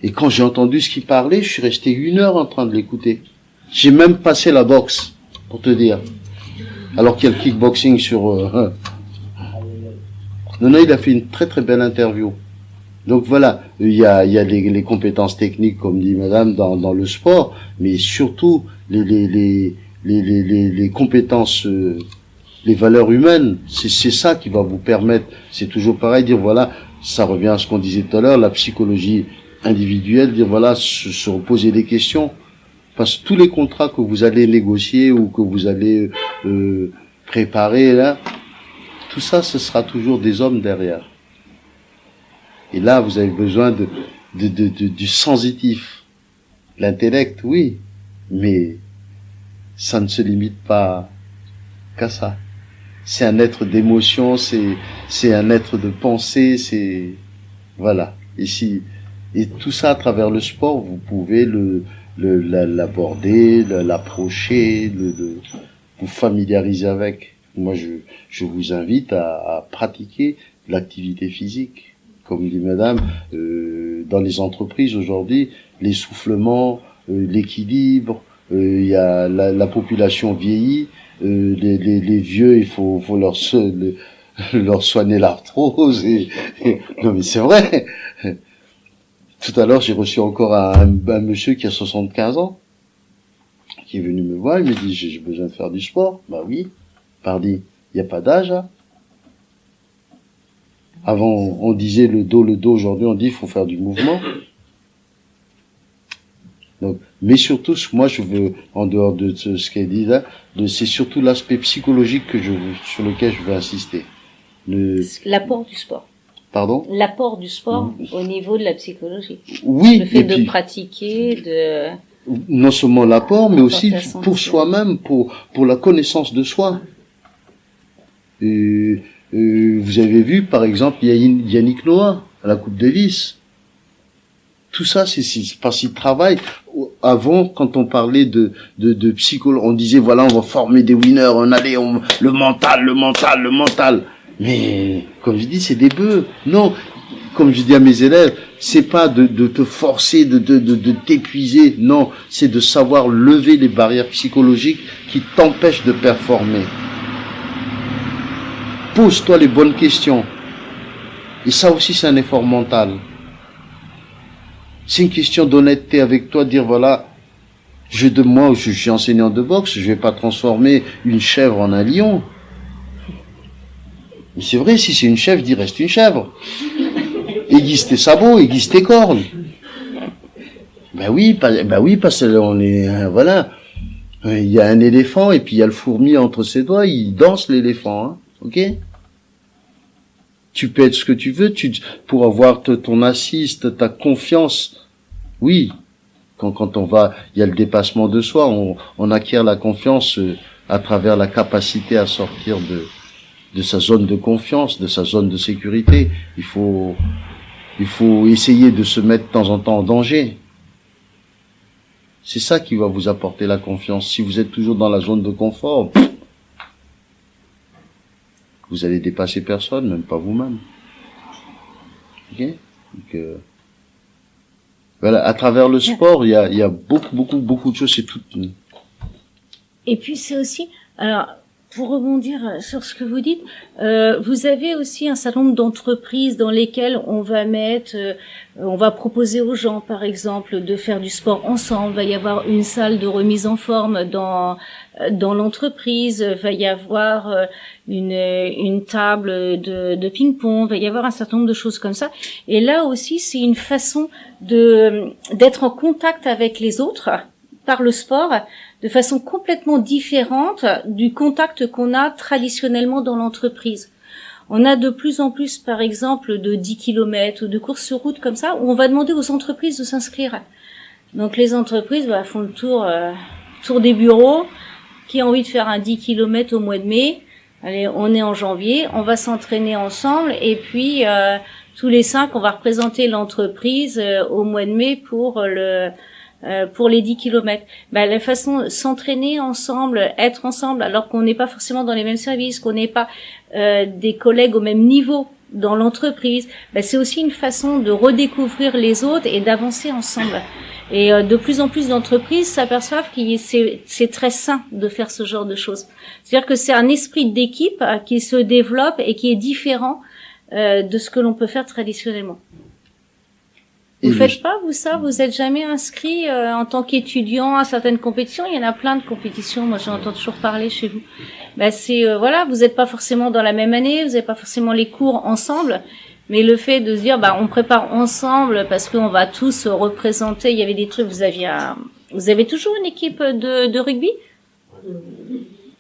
Et quand j'ai entendu ce qu'il parlait, je suis resté 1 heure en train de l'écouter. J'ai même passé la boxe, pour te dire. Alors qu'il y a le kickboxing sur... Non, il a fait une très très belle interview. Donc voilà, il y a les compétences techniques, comme dit madame, dans le sport, mais surtout les compétences, les valeurs humaines. C'est ça qui va vous permettre, c'est toujours pareil, dire voilà, ça revient à ce qu'on disait tout à l'heure, la psychologie individuelle, dire voilà, se reposer des questions. Parce que tous les contrats que vous allez négocier ou que vous allez préparer là, tout ça, ce sera toujours des hommes derrière. Et là, vous avez besoin du sensitif. L'intellect, oui, Mais ça ne se limite pas qu'à ça. C'est un être d'émotion, c'est un être de pensée, voilà. Et tout ça à travers le sport, vous pouvez l'aborder, l'approcher, vous familiariser avec. Moi, je vous invite à pratiquer l'activité physique. Comme dit madame, dans les entreprises aujourd'hui, l'essoufflement, l'équilibre, il y a la population vieillit, les vieux, il faut leur soigner l'arthrose non mais c'est vrai. Tout à l'heure, j'ai reçu encore un monsieur qui a 75 ans, qui est venu me voir, il me dit j'ai besoin de faire du sport. Bah oui, pardi, il n'y a pas d'âge, hein. Avant, on disait le dos, aujourd'hui, on dit il faut faire du mouvement. Donc, mais surtout, moi, je veux, en dehors de ce qu'elle dit là, c'est surtout l'aspect psychologique sur lequel je veux insister. L'apport du sport. Pardon? L'apport du sport au niveau de la psychologie. Oui. Le fait de pratiquer, non seulement l'apport, mais aussi pour soi-même, pour la connaissance de soi. Vous avez vu, par exemple, Yannick Noah, à la Coupe Davis. Tout ça, c'est parce qu'il travaille. Avant, quand on parlait de psychologie, on disait, voilà, on va former des winners, le mental. Mais, comme je dis, c'est des bœufs. Non. Comme je dis à mes élèves, c'est pas de te forcer, de t'épuiser. Non. C'est de savoir lever les barrières psychologiques qui t'empêchent de performer. Pose-toi les bonnes questions. Et ça aussi, c'est un effort mental. C'est une question d'honnêteté avec toi, dire voilà, moi, je suis enseignant de boxe, je vais pas transformer une chèvre en un lion. Mais c'est vrai, si c'est une chèvre, dis reste une chèvre. Aiguise tes sabots, aiguise tes cornes. Ben oui, parce que on est, voilà. Il y a un éléphant et puis il y a le fourmi entre ses doigts, il danse l'éléphant, hein. Ok? Tu peux être ce que tu veux, pour avoir ton assise, ta confiance. Oui. Quand il y a le dépassement de soi, on acquiert la confiance à travers la capacité à sortir de sa zone de confiance, de sa zone de sécurité. Il faut essayer de se mettre de temps en temps en danger. C'est ça qui va vous apporter la confiance. Si vous êtes toujours dans la zone de confort, vous allez dépasser personne, même pas vous-même. Ok? Donc, voilà, à travers le sport, il y a beaucoup de choses, c'est tout. Et puis c'est aussi, alors, pour rebondir sur ce que vous dites, vous avez aussi un certain nombre d'entreprises dans lesquelles on va proposer aux gens, par exemple, de faire du sport ensemble. Il va y avoir une salle de remise en forme dans l'entreprise. Il va y avoir une table de ping-pong. Il va y avoir un certain nombre de choses comme ça. Et là aussi, c'est une façon d'être en contact avec les autres par le sport, de façon complètement différente du contact qu'on a traditionnellement dans l'entreprise. On a de plus en plus, par exemple, de 10 km ou de courses sur route comme ça, où on va demander aux entreprises de s'inscrire. Donc les entreprises font le tour des bureaux. Qui a envie de faire un 10 km au mois de mai? Allez, on est en janvier, on va s'entraîner ensemble et puis tous les 5, on va représenter l'entreprise au mois de mai pour les 10 km. La façon s'entraîner ensemble, être ensemble, alors qu'on n'est pas forcément dans les mêmes services, qu'on n'est pas des collègues au même niveau dans l'entreprise, c'est aussi une façon de redécouvrir les autres et d'avancer ensemble. Et de plus en plus d'entreprises s'aperçoivent que c'est très sain de faire ce genre de choses. C'est-à-dire que c'est un esprit d'équipe qui se développe et qui est différent de ce que l'on peut faire traditionnellement. Vous faites pas, vous, ça? Vous êtes jamais inscrit en tant qu'étudiant à certaines compétitions? Il y en a plein de compétitions. Moi, j'en entends toujours parler chez vous. Voilà, vous n'êtes pas forcément dans la même année, vous n'avez pas forcément les cours ensemble, mais le fait de se dire, on prépare ensemble parce qu'on va tous représenter. Il y avait des trucs. Vous avez toujours une équipe de rugby?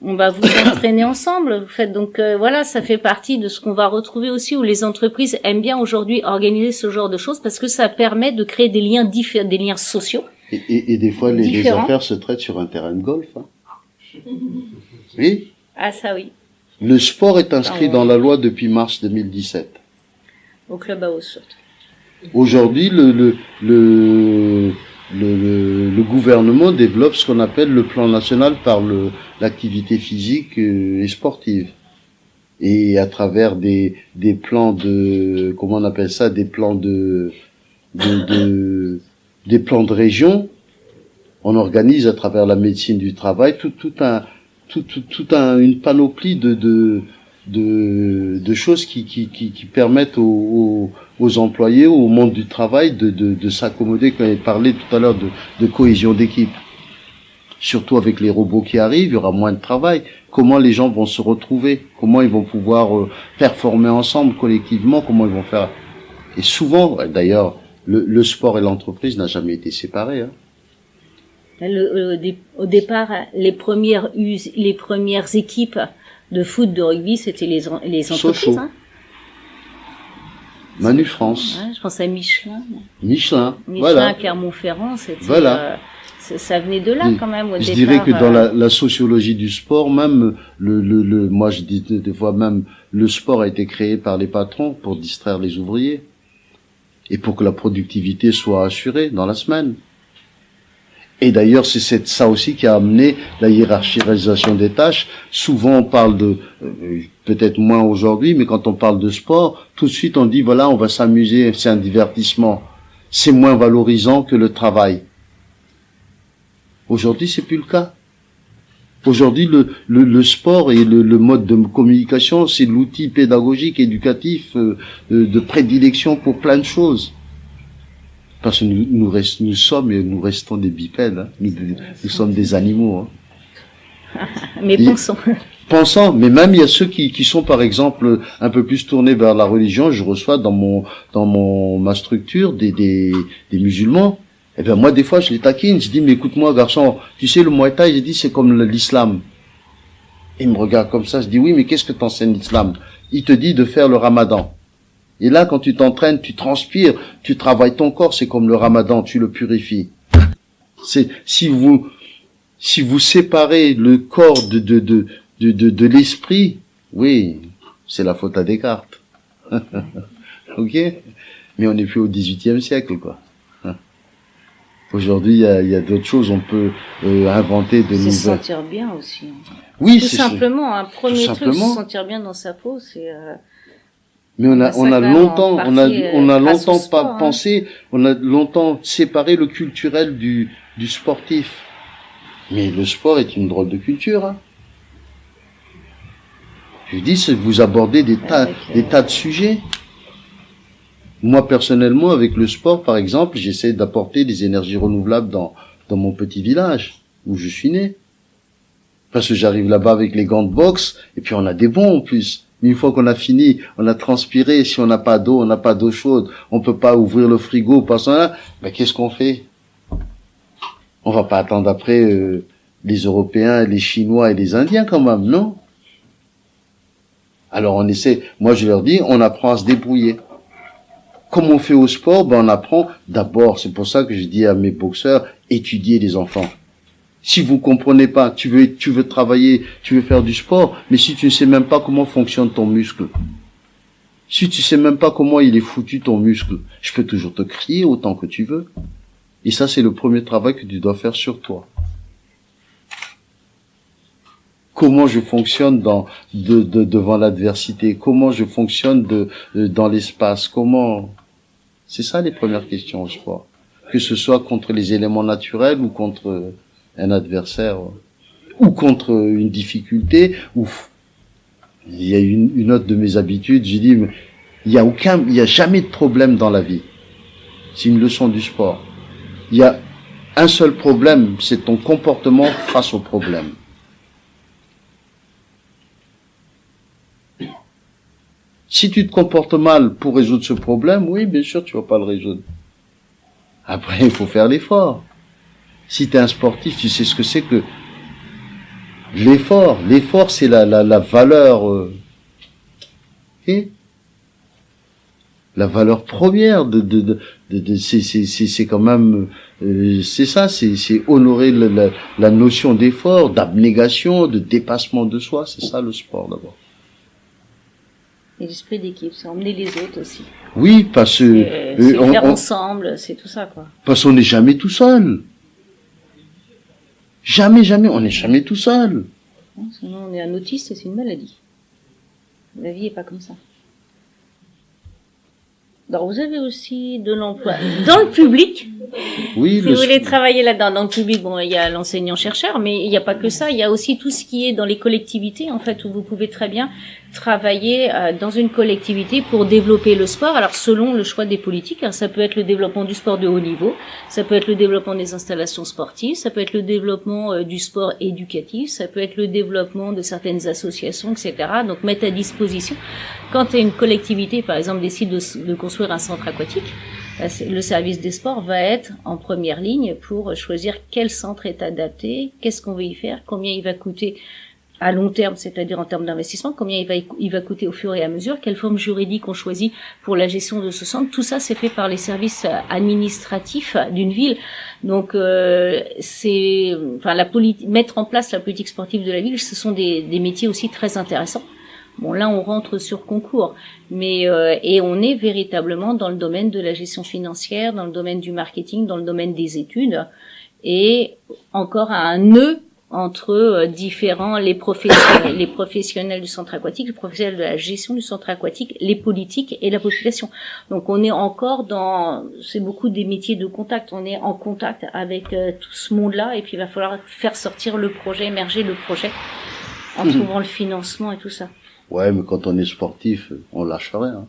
On va vous entraîner ensemble. Vous faites donc voilà, ça fait partie de ce qu'on va retrouver aussi, où les entreprises aiment bien aujourd'hui organiser ce genre de choses parce que ça permet de créer des liens sociaux Et des fois, les Différent. affaires se traitent sur un terrain de golf. Hein. Oui. Ah, ça oui, Le sport est inscrit Ah ouais. dans la loi depuis mars 2017. au clubhouse surtout. Aujourd'hui, le gouvernement développe ce qu'on appelle le plan national par l'activité physique et sportive. Et à travers des plans de, comment on appelle ça, des plans des plans de région, on organise à travers la médecine du travail une panoplie de choses qui permettent aux employés, au monde du travail de s'accommoder. Quand on parlait tout à l'heure de cohésion d'équipe, surtout avec les robots qui arrivent, il y aura moins de travail. Comment les gens vont se retrouver, comment ils vont pouvoir performer ensemble collectivement, comment ils vont faire. Et souvent, d'ailleurs, le sport et l'entreprise n'a jamais été séparés. Hein. Au départ, les premières équipes de foot, de rugby, c'était les entreprises. Sochaux. Hein. Manu France. Ouais, je pense à Michelin. Michelin, Michelin, voilà. Clermont-Ferrand, c'était. Voilà. Ça venait de là quand même au Je départ. dirais que dans la sociologie du sport, même moi je dis des fois même le sport a été créé par les patrons pour distraire les ouvriers et pour que la productivité soit assurée dans la semaine. Et d'ailleurs, c'est ça aussi qui a amené la hiérarchisation des tâches. Souvent, on parle peut-être moins aujourd'hui, mais quand on parle de sport, tout de suite on dit voilà, on va s'amuser, c'est un divertissement. C'est moins valorisant que le travail. Aujourd'hui, c'est plus le cas. Aujourd'hui, le sport et le mode de communication, c'est l'outil pédagogique, éducatif, de prédilection pour plein de choses. Parce que nous sommes et nous restons des bipèdes, hein. Nous sommes des animaux. Hein. Mais Pensant, mais même il y a ceux qui sont par exemple un peu plus tournés vers la religion. Je reçois dans ma structure des musulmans. Eh ben moi des fois je les taquine, je dis mais écoute-moi garçon, tu sais le Muay Thai, j'ai dit c'est comme l'islam. Il me regarde comme ça, je dis oui mais qu'est-ce que t'enseignes l'islam? Il te dit de faire le ramadan. Et là quand tu t'entraînes, tu transpires, tu travailles ton corps, c'est comme le ramadan, tu le purifies. C'est si vous séparez le corps de l'esprit, oui, c'est la faute à Descartes. OK? Mais on n'est plus au XVIIIe siècle quoi. Aujourd'hui, il y a d'autres choses. On peut inventer de nouvelles. Se sentir bien aussi. Oui, tout simplement. Un premier truc, se sentir bien dans sa peau, c'est. Mais on a longtemps sport, pensé, on a longtemps séparé le culturel du sportif. Mais le sport est une drôle de culture. Hein. Je dis, c'est vous abordez des tas de sujets. Moi, personnellement, avec le sport, par exemple, j'essaie d'apporter des énergies renouvelables dans mon petit village, où je suis né. Parce que j'arrive là-bas avec les gants de boxe, et puis on a des bons en plus. Mais une fois qu'on a fini, on a transpiré, si on n'a pas d'eau, on n'a pas d'eau chaude, on peut pas ouvrir le frigo, passant là, ben qu'est-ce qu'on fait? On va pas attendre après les Européens, les Chinois et les Indiens quand même, non? Alors on essaie, moi je leur dis, on apprend à se débrouiller. Comme on fait au sport, ben on apprend d'abord, c'est pour ça que je dis à mes boxeurs, étudiez les enfants. Si vous comprenez pas, tu veux travailler, tu veux faire du sport, mais si tu ne sais même pas comment fonctionne ton muscle, si tu sais même pas comment il est foutu ton muscle, je peux toujours te crier autant que tu veux. Et ça, c'est le premier travail que tu dois faire sur toi. Comment je fonctionne devant l'adversité, comment je fonctionne dans l'espace, comment... C'est ça les premières questions au sport. Que ce soit contre les éléments naturels ou contre un adversaire, ou contre une difficulté, ou... Il y a une autre de mes habitudes, j'ai dit, il y a jamais de problème dans la vie. C'est une leçon du sport. Il y a un seul problème, c'est ton comportement face au problème. Si tu te comportes mal pour résoudre ce problème, oui, bien sûr, tu vas pas le résoudre. Après, il faut faire l'effort. Si tu es un sportif, tu sais ce que c'est que l'effort. L'effort, c'est la valeur, la valeur première c'est quand même C'est ça, c'est honorer la notion d'effort, d'abnégation, de dépassement de soi. C'est ça le sport d'abord. Et l'esprit d'équipe, c'est emmener les autres aussi. Oui, parce que c'est faire ensemble, c'est tout ça, quoi. Parce qu'on n'est jamais tout seul. Jamais, on n'est jamais tout seul. Non, sinon on est un autiste et c'est une maladie. La vie est pas comme ça. Alors vous avez aussi de l'emploi dans le public. Oui, si vous voulez travailler là-dedans, dans le public, bon, il y a l'enseignant-chercheur, mais il n'y a pas que ça. Il y a aussi tout ce qui est dans les collectivités, en fait, où vous pouvez très bien travailler dans une collectivité pour développer le sport. Alors selon le choix des politiques, hein, ça peut être le développement du sport de haut niveau, ça peut être le développement des installations sportives, ça peut être le développement du sport éducatif, ça peut être le développement de certaines associations, etc. Donc mettre à disposition. Quand une collectivité, par exemple, décide de construire un centre aquatique, le service des sports va être en première ligne pour choisir quel centre est adapté, qu'est-ce qu'on veut y faire, combien il va coûter à long terme, c'est-à-dire en termes d'investissement, combien il va coûter au fur et à mesure, quelle forme juridique on choisit pour la gestion de ce centre. Tout ça, c'est fait par les services administratifs d'une ville. Donc, mettre en place la politique sportive de la ville, ce sont des métiers aussi très intéressants. Bon, là, on rentre sur concours, mais et on est véritablement dans le domaine de la gestion financière, dans le domaine du marketing, dans le domaine des études, et encore à un nœud entre différents, les professionnels du centre aquatique, les professionnels de la gestion du centre aquatique, les politiques et la population. Donc on est encore c'est beaucoup des métiers de contact, on est en contact avec tout ce monde-là, et puis il va falloir faire sortir le projet, émerger le projet, en trouvant le financement et tout ça. Ouais, mais quand on est sportif, on lâche rien.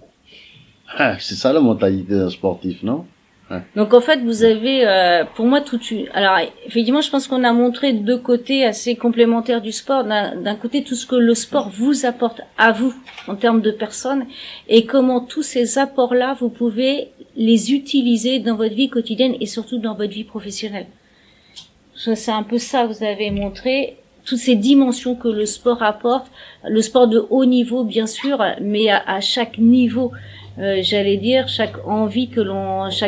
C'est ça la mentalité d'un sportif, non? Donc en fait, vous avez, pour moi, alors effectivement, je pense qu'on a montré deux côtés assez complémentaires du sport. D'un côté, tout ce que le sport vous apporte à vous en termes de personnes, et comment tous ces apports-là, vous pouvez les utiliser dans votre vie quotidienne et surtout dans votre vie professionnelle. C'est un peu ça, vous avez montré toutes ces dimensions que le sport apporte, le sport de haut niveau bien sûr, mais à chaque niveau. J'allais dire, chaque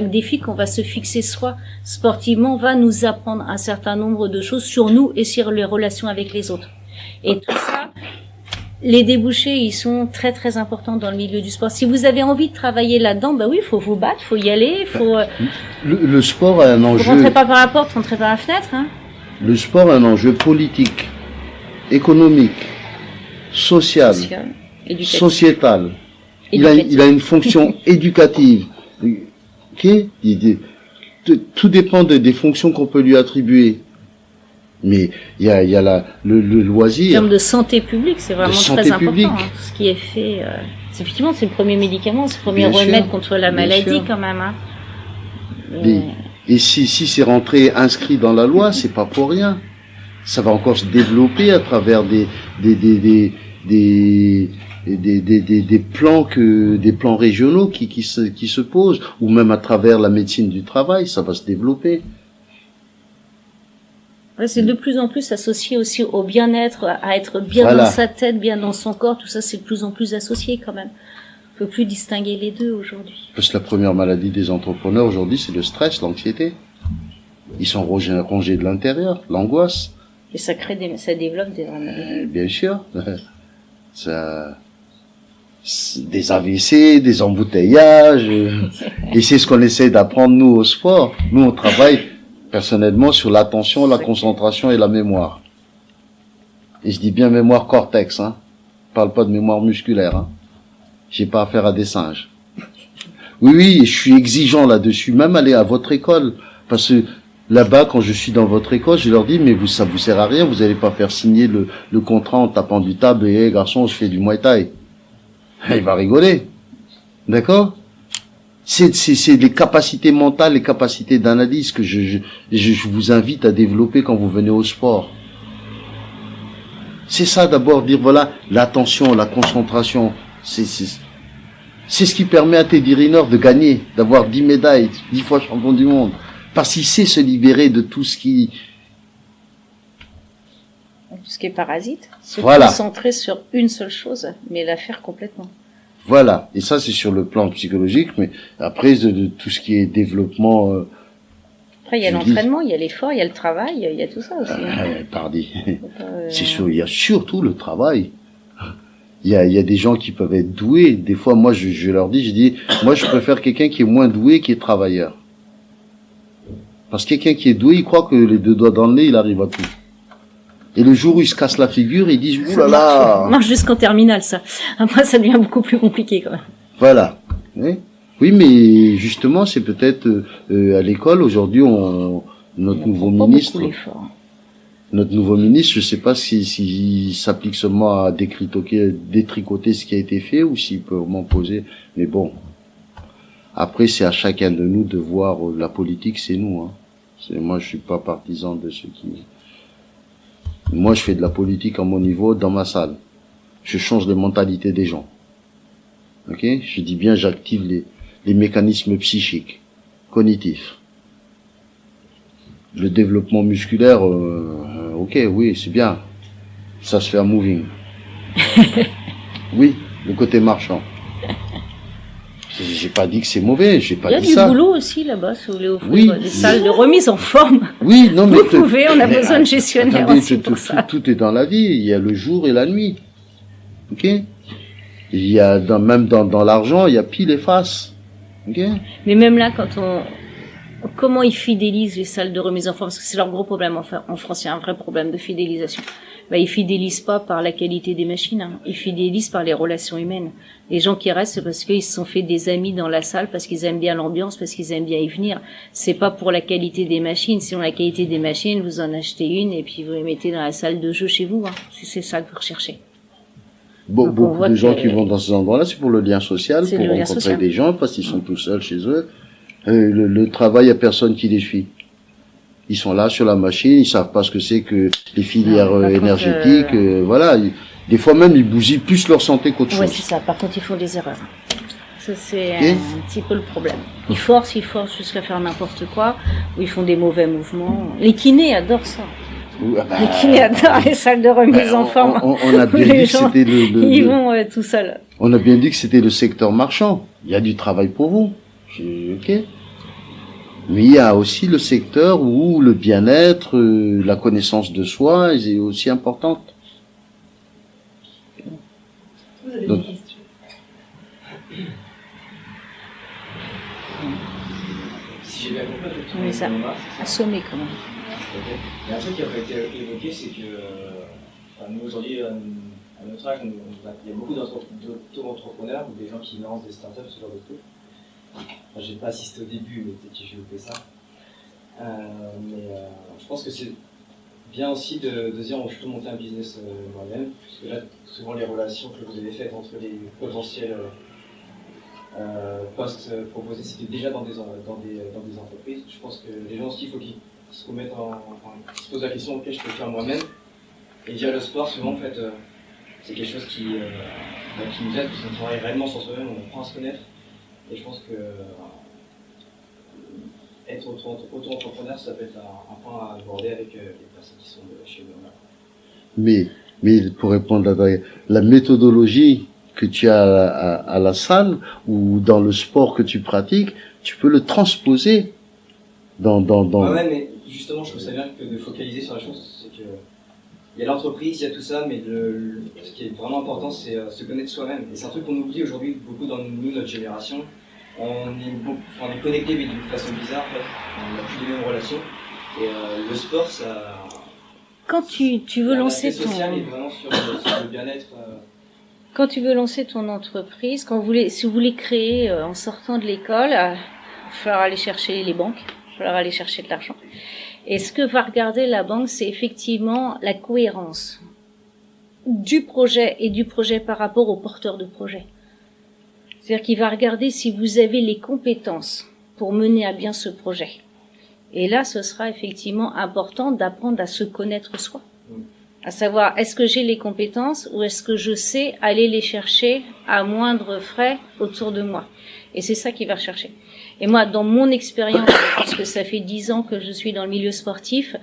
défi qu'on va se fixer soi sportivement va nous apprendre un certain nombre de choses sur nous et sur les relations avec les autres. Et tout ça, les débouchés, ils sont très très importants dans le milieu du sport. Si vous avez envie de travailler là-dedans, bah oui, faut vous battre, faut y aller, faut. Le sport a un enjeu. Vous rentrez pas par la porte, rentrez par la fenêtre, hein. Le sport a un enjeu politique, économique, social, sociétal. Il a une fonction éducative. Okay? Tout dépend des fonctions qu'on peut lui attribuer. Mais il y a le loisir. En termes de santé publique, c'est vraiment très important. Hein. Ce qui est fait, effectivement, c'est le premier médicament, c'est le premier remède contre la maladie quand même. Hein. Et si c'est rentré inscrit dans la loi, c'est pas pour rien. Ça va encore se développer à travers des plans régionaux qui se posent, ou même à travers la médecine du travail, ça va se développer. Ouais, c'est de plus en plus associé aussi au bien-être, à être bien dans sa tête, bien dans son corps, tout ça c'est de plus en plus associé quand même. On peut plus distinguer les deux aujourd'hui. Parce que la première maladie des entrepreneurs aujourd'hui, c'est le stress, l'anxiété. Ils sont rongés de l'intérieur, l'angoisse. Et ça développe des maladies. Bien sûr. Des AVC, des embouteillages, et c'est ce qu'on essaie d'apprendre nous au sport. Nous on travaille personnellement sur l'attention, la concentration et la mémoire. Et je dis bien mémoire cortex, hein. Je parle pas de mémoire musculaire, hein. J'ai pas affaire à des singes. Oui, je suis exigeant là-dessus, même aller à votre école, parce que là-bas, quand je suis dans votre école, je leur dis, mais ça vous sert à rien, vous allez pas faire signer le contrat en tapant du table et, hey, garçon, je fais du Muay Thai. Il va rigoler. D'accord? C'est les capacités mentales, les capacités d'analyse que je vous invite à développer quand vous venez au sport. C'est ça d'abord, dire voilà, l'attention, la concentration, c'est ce qui permet à Teddy Riner de gagner, d'avoir 10 médailles, 10 fois champion du monde. Parce qu'il sait se libérer de tout ce qui est parasite, se concentrer sur une seule chose, mais la faire complètement. Voilà, et ça c'est sur le plan psychologique, mais après de tout ce qui est développement Après, il y a Je l'entraînement, il y a l'effort, il y a le travail, il y a tout ça aussi. Pardi. C'est sûr, il y a surtout le travail. Il y a des gens qui peuvent être doués. Des fois, moi, je leur dis, moi, je préfère quelqu'un qui est moins doué, qui est travailleur. Parce que quelqu'un qui est doué, il croit que les deux doigts dans le nez, il arrive à tout. Et le jour où il se casse la figure, ils disent, ouh là là. Ça marche jusqu'en terminale, ça. Après, ça devient beaucoup plus compliqué, quand même. Voilà. Oui, mais justement, c'est peut-être à l'école aujourd'hui, notre nouveau ministre, je sais pas si s'applique seulement à détricoter ce qui a été fait ou s'il peut vraiment poser. Mais bon, après, c'est à chacun de nous de voir la politique, c'est nous. Hein. Moi, je suis pas partisan de ceux qui. Moi, je fais de la politique à mon niveau, dans ma salle. Je change les mentalités des gens. Ok, je dis bien, j'active les mécanismes psychiques, cognitifs. Le développement musculaire, ok, oui, c'est bien. Ça se fait à moving. Oui, le côté marchand. J'ai pas dit que c'est mauvais, j'ai pas dit ça. Il y a du boulot aussi là-bas, si vous voulez offrir des salles de remise en forme. Oui, non, mais vous pouvez, on a besoin de gestionnaires aussi pour ça. Tout est dans la vie, il y a le jour et la nuit. Ok? Il y a même dans l'argent, il y a pile et face. Okay. Mais même là, comment ils fidélisent les salles de remise en forme, parce que c'est leur gros problème en France, il y a un vrai problème de fidélisation. Ils fidélisent pas par la qualité des machines, hein. Ils fidélisent par les relations humaines. Les gens qui restent, c'est parce qu'ils se sont fait des amis dans la salle, parce qu'ils aiment bien l'ambiance, parce qu'ils aiment bien y venir. C'est pas pour la qualité des machines. Sinon, la qualité des machines, vous en achetez une et puis vous les mettez dans la salle de jeu chez vous, hein. C'est ça que vous recherchez. Beaucoup de gens qui vont dans ces endroits-là, c'est pour le lien social, pour rencontrer des gens, parce qu'ils sont tout seuls chez eux. Le travail, il n'y a personne qui les suit. Ils sont là sur la machine, ils savent pas ce que c'est que les filières énergétiques, voilà. Des fois même, ils bousillent plus leur santé qu'autre chose. Oui, c'est ça. Par contre, ils font des erreurs. Ça, c'est un petit peu le problème. Ils forcent jusqu'à faire n'importe quoi, ou ils font des mauvais mouvements. Les kinés adorent ça. Les kinés adorent les salles de remise en forme. On a bien dit que c'était ils vont tout seuls. On a bien dit que c'était le secteur marchand. Il y a du travail pour vous. Ok. Mais il y a aussi le secteur où le bien-être, la connaissance de soi est aussi importante. Vous avez des questions? Si j'ai bien compris, mais ça, assommé quand même. Il y a un truc qui a été évoqué, c'est que nous aujourd'hui, à notre âge, il y a beaucoup d'auto-entrepreneurs ou des gens qui lancent des startups, ce genre de trucs. Enfin, j'ai pas assisté au début, mais peut-être que j'ai loupé ça. Je pense que c'est bien aussi de dire je peux monter un business moi-même, puisque là, souvent les relations que vous avez faites entre les potentiels postes proposés, c'était déjà dans des entreprises. Je pense que les gens aussi, il faut qu'ils se remettent se posent la question ok, je peux faire moi-même. Et via le sport, souvent en fait, c'est quelque chose qui nous aide, parce qu'on travaille réellement sur soi-même, on apprend à se connaître. Et je pense que être auto-entrepreneur, ça peut être un point à aborder avec les personnes qui sont chez nous. Mais pour répondre à la méthodologie que tu as à la salle ou dans le sport que tu pratiques, tu peux le transposer dans. Ouais, mais justement, je trouve ça bien que de focaliser sur la chose, c'est que il y a l'entreprise, il y a tout ça, mais ce qui est vraiment important, c'est se connaître soi-même. Et c'est un truc qu'on oublie aujourd'hui beaucoup dans notre génération. On est connecté mais d'une façon bizarre, en fait. On n'a plus les mêmes relations. Et le sport, ça. Quand tu veux lancer ton. Social est vraiment sur le bien-être. Quand tu veux lancer ton entreprise, si vous voulez créer en sortant de l'école, il va falloir aller chercher les banques, il va falloir aller chercher de l'argent. Et ce que va regarder la banque, c'est effectivement la cohérence du projet et du projet par rapport au porteur de projet. C'est-à-dire qu'il va regarder si vous avez les compétences pour mener à bien ce projet. Et là, ce sera effectivement important d'apprendre à se connaître soi. À savoir, est-ce que j'ai les compétences ou est-ce que je sais aller les chercher à moindre frais autour de moi. Et c'est ça qu'il va rechercher. Et moi, dans mon expérience, parce que ça fait 10 ans que je suis dans le milieu sportif,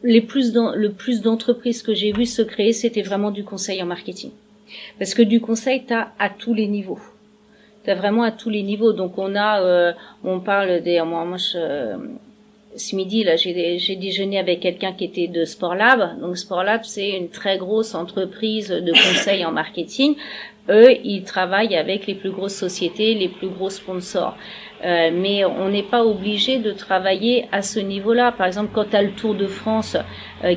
le plus d'entreprises que j'ai vues se créer, c'était vraiment du conseil en marketing. Parce que du conseil, t'as à tous les niveaux. T'as vraiment à tous les niveaux. Donc on parle des, ce midi, là, j'ai déjeuné avec quelqu'un qui était de Sportlab. Donc, Sportlab, c'est une très grosse entreprise de conseil en marketing. Eux, ils travaillent avec les plus grosses sociétés, les plus gros sponsors. Mais on n'est pas obligé de travailler à ce niveau-là. Par exemple, quand tu as le Tour de France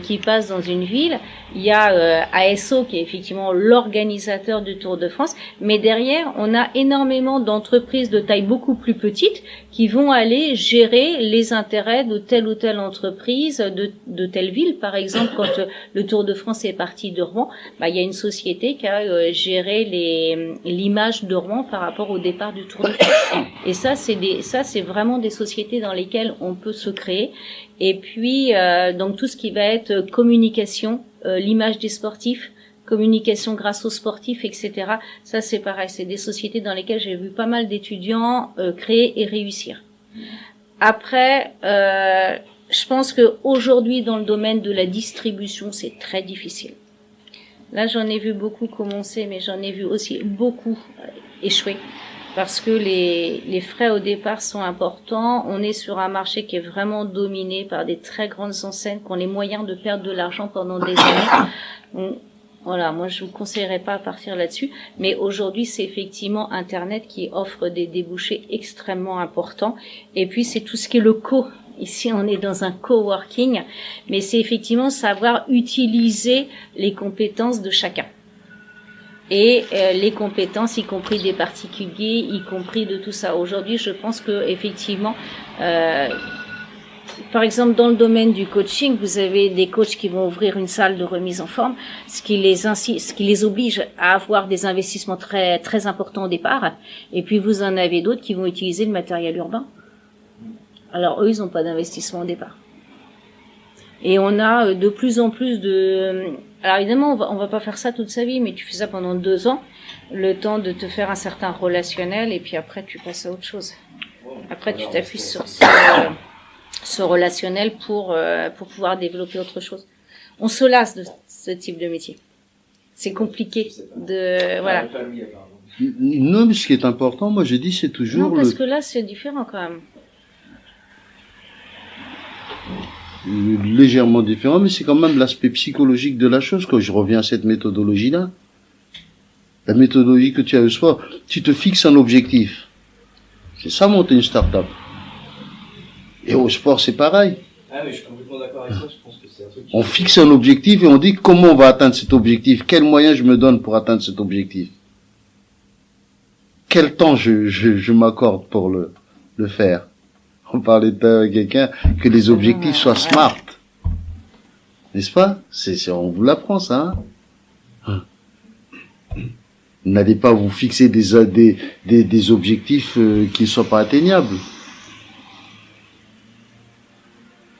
qui passe dans une ville, il y a ASO qui est effectivement l'organisateur du Tour de France, mais derrière, on a énormément d'entreprises de taille beaucoup plus petite qui vont aller gérer les intérêts de telle ou telle entreprise, de telle ville. Par exemple, quand le Tour de France est parti de Rouen, il y a une société qui a géré l'image de Rouen par rapport au départ du Tour de France. Et ça, c'est vraiment des sociétés dans lesquelles on peut se créer. Et puis, donc tout ce qui va être communication, l'image des sportifs, communication grâce aux sportifs, etc. Ça, c'est pareil. C'est des sociétés dans lesquelles j'ai vu pas mal d'étudiants créer et réussir. Après, je pense que aujourd'hui, dans le domaine de la distribution, c'est très difficile. Là, j'en ai vu beaucoup commencer, mais j'en ai vu aussi beaucoup échouer. Parce que les frais au départ sont importants. On est sur un marché qui est vraiment dominé par des très grandes enseignes qui ont les moyens de perdre de l'argent pendant des années. Donc, voilà, moi je vous conseillerais pas à partir là-dessus. Mais aujourd'hui, c'est effectivement Internet qui offre des débouchés extrêmement importants. Et puis c'est tout ce qui est le Ici, on est dans un coworking, mais c'est effectivement savoir utiliser les compétences de chacun. Et les compétences, y compris des particuliers, y compris de tout ça. Aujourd'hui, je pense que effectivement, par exemple, dans le domaine du coaching, vous avez des coachs qui vont ouvrir une salle de remise en forme, ce qui les oblige à avoir des investissements très très importants au départ. Et puis vous en avez d'autres qui vont utiliser le matériel urbain. Alors eux, ils n'ont pas d'investissement au départ. Et on a de plus en plus de... Alors évidemment, on va pas faire ça toute sa vie, mais tu fais ça pendant 2 ans, le temps de te faire un certain relationnel, et puis après tu passes à autre chose. Après tu t'appuies sur ce relationnel pour pouvoir développer autre chose. On se lasse de ce type de métier. C'est compliqué de... Voilà. Non, mais ce qui est important, moi j'ai dit, c'est toujours... Non, parce que là c'est différent quand même. Légèrement différent, mais c'est quand même l'aspect psychologique de la chose quand je reviens à cette méthodologie-là. La méthodologie que tu as au sport, tu te fixes un objectif. C'est ça monter une start-up. Et au sport, c'est pareil. Ah, mais je suis complètement d'accord avec ça, je pense que c'est un truc... On fixe un objectif et on dit comment on va atteindre cet objectif, quels moyens je me donne pour atteindre cet objectif. Quel temps je m'accorde pour le faire. On parlait de quelqu'un que les objectifs soient smart. N'est-ce pas? On vous l'apprend, ça, hein? N'allez pas vous fixer des objectifs qui ne soient pas atteignables.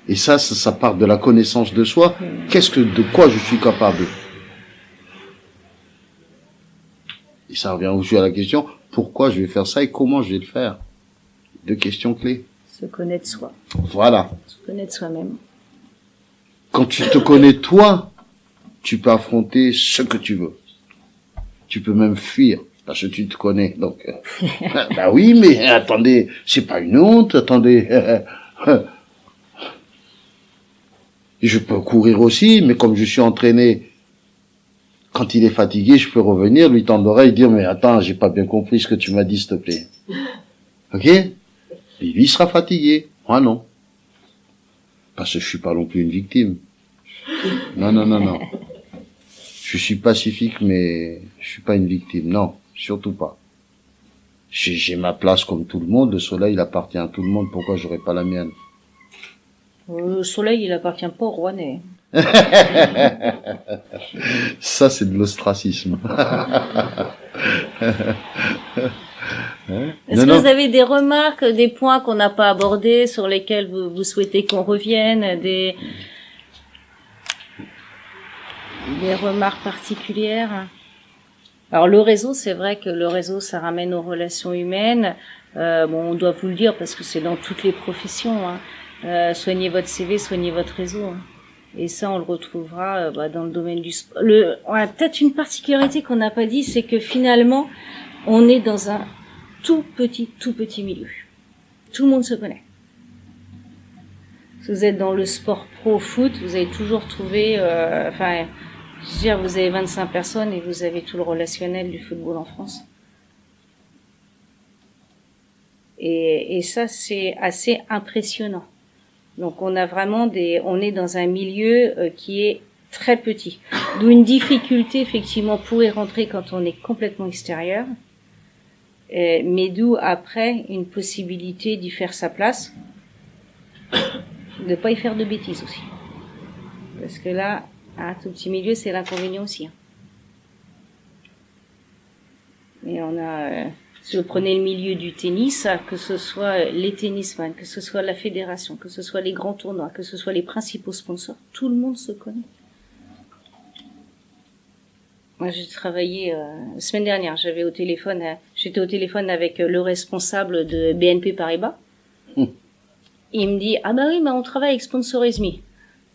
Et ça part de la connaissance de soi. De quoi je suis capable? Et ça revient aussi à la question, pourquoi je vais faire ça et comment je vais le faire? 2 questions clés. Se connaître soi. Voilà. Se connaître soi-même. Quand tu te connais toi, tu peux affronter ce que tu veux. Tu peux même fuir, parce que tu te connais. Donc, bah oui, mais attendez, c'est pas une honte, attendez. Je peux courir aussi, mais comme je suis entraîné, quand il est fatigué, je peux revenir, lui tendre l'oreille, dire, mais attends, j'ai pas bien compris ce que tu m'as dit, s'il te plaît. Ok? Et lui, il sera fatigué. Moi, non. Parce que je suis pas non plus une victime. Non. Je suis pacifique, mais je suis pas une victime. Non, surtout pas. J'ai ma place comme tout le monde. Le soleil, il appartient à tout le monde. Pourquoi j'aurais pas la mienne? Le soleil, il appartient pas aux Rouennais. Ça, c'est de l'ostracisme. Est-ce que vous avez des remarques, des points qu'on n'a pas abordés, sur lesquels vous souhaitez qu'on revienne, des remarques particulières? Alors le réseau, c'est vrai que le réseau, ça ramène aux relations humaines. On doit vous le dire parce que c'est dans toutes les professions. Soignez votre CV, soignez votre réseau. Et ça, on le retrouvera dans le domaine du sport. Peut-être une particularité qu'on n'a pas dit, c'est que finalement, on est dans un tout petit milieu. Tout le monde se connaît. Si vous êtes dans le sport pro foot, vous allez toujours trouver, enfin, je veux dire, vous avez 25 personnes et vous avez tout le relationnel du football en France. Et ça, c'est assez impressionnant. Donc, on a vraiment on est dans un milieu qui est très petit. D'où une difficulté, effectivement, pour y rentrer quand on est complètement extérieur. Mais d'où, après, une possibilité d'y faire sa place. De pas y faire de bêtises aussi. Parce que là, un tout petit milieu, c'est l'inconvénient aussi. Hein. Et on a... si vous prenez le milieu du tennis, que ce soit les tennisman, que ce soit la fédération, que ce soit les grands tournois, que ce soit les principaux sponsors, tout le monde se connaît. Moi, j'ai travaillé la semaine dernière. J'étais au téléphone avec le responsable de BNP Paribas. Il me dit ah bah oui, on travaille avec Sponsorisme.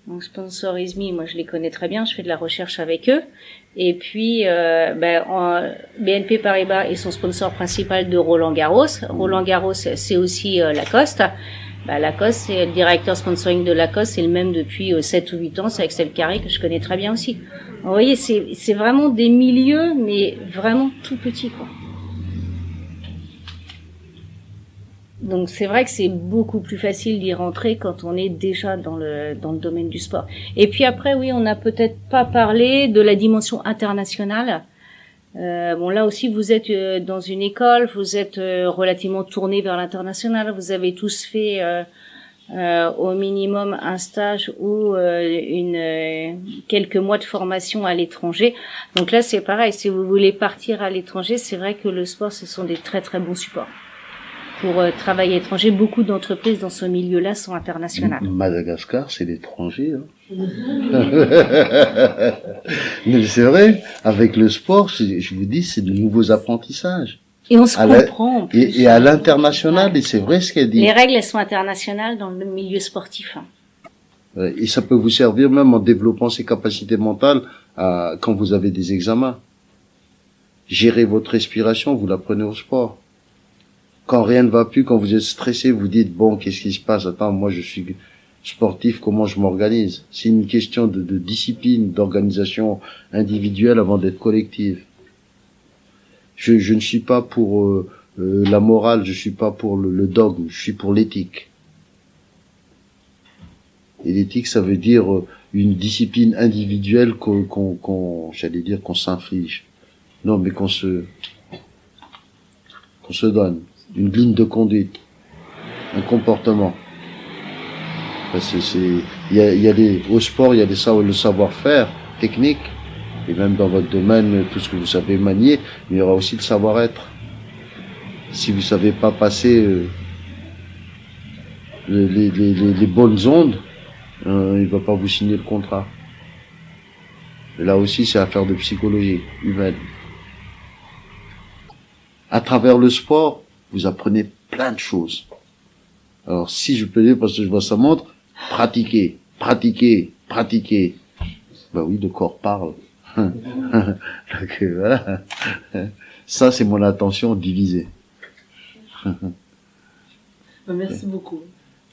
Donc Sponsorisme, moi je les connais très bien. Je fais de la recherche avec eux. Et puis BNP Paribas est son sponsor principal de Roland Garros. Roland Garros, c'est aussi Lacoste. Lacoste, c'est le directeur sponsoring de Lacoste, c'est le même depuis 7 ou 8 ans, c'est Axel Carré que je connais très bien aussi. Vous voyez, c'est vraiment des milieux, mais vraiment tout petits, quoi. Donc c'est vrai que c'est beaucoup plus facile d'y rentrer quand on est déjà dans le domaine du sport. Et puis après, oui, on n'a peut-être pas parlé de la dimension internationale. Là aussi, vous êtes dans une école, vous êtes relativement tourné vers l'international. Vous avez tous fait au minimum un stage ou quelques mois de formation à l'étranger. Donc là, c'est pareil. Si vous voulez partir à l'étranger, c'est vrai que le sport, ce sont des très très bons supports pour travailler à l'étranger. Beaucoup d'entreprises dans ce milieu-là sont internationales. Madagascar, c'est l'étranger. Hein. Mais c'est vrai, avec le sport, je vous dis, c'est de nouveaux apprentissages. Et on se comprend. Et à l'international, ouais. Et c'est vrai ce qu'elle dit. Les règles, elles sont internationales dans le milieu sportif. Hein. Et ça peut vous servir même en développant ses capacités mentales quand vous avez des examens. Gérer votre respiration, vous l'apprenez au sport. Quand rien ne va plus, quand vous êtes stressé, vous dites, bon, qu'est-ce qui se passe? Attends, moi, je suis sportif, comment je m'organise? C'est une question de discipline, d'organisation individuelle avant d'être collective. Je ne suis pas pour la morale, je suis pas pour le dogme, je suis pour l'éthique. Et l'éthique, ça veut dire une discipline individuelle j'allais dire qu'on s'inflige. Non, mais qu'on se donne. Une ligne de conduite, un comportement. Parce que au sport, il y a le savoir-faire technique, et même dans votre domaine, tout ce que vous savez manier, mais il y aura aussi le savoir-être. Si vous savez pas passer les bonnes ondes, il va pas vous signer le contrat. Et là aussi, c'est affaire de psychologie humaine. À travers le sport, vous apprenez plein de choses. Alors, si je peux dire, parce que je vois ça montre, pratiquer. Ben oui, le corps parle. Donc, voilà. Ça, c'est mon attention divisée. Merci beaucoup.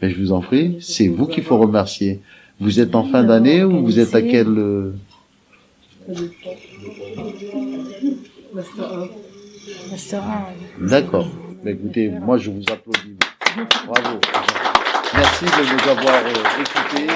Mais je vous en prie, c'est vous qu'il faut remercier. Vous êtes en fin d'année ou vous êtes à quel... Master 1. D'accord. Mais écoutez, moi je vous applaudis. Bravo. Merci de nous avoir écoutés.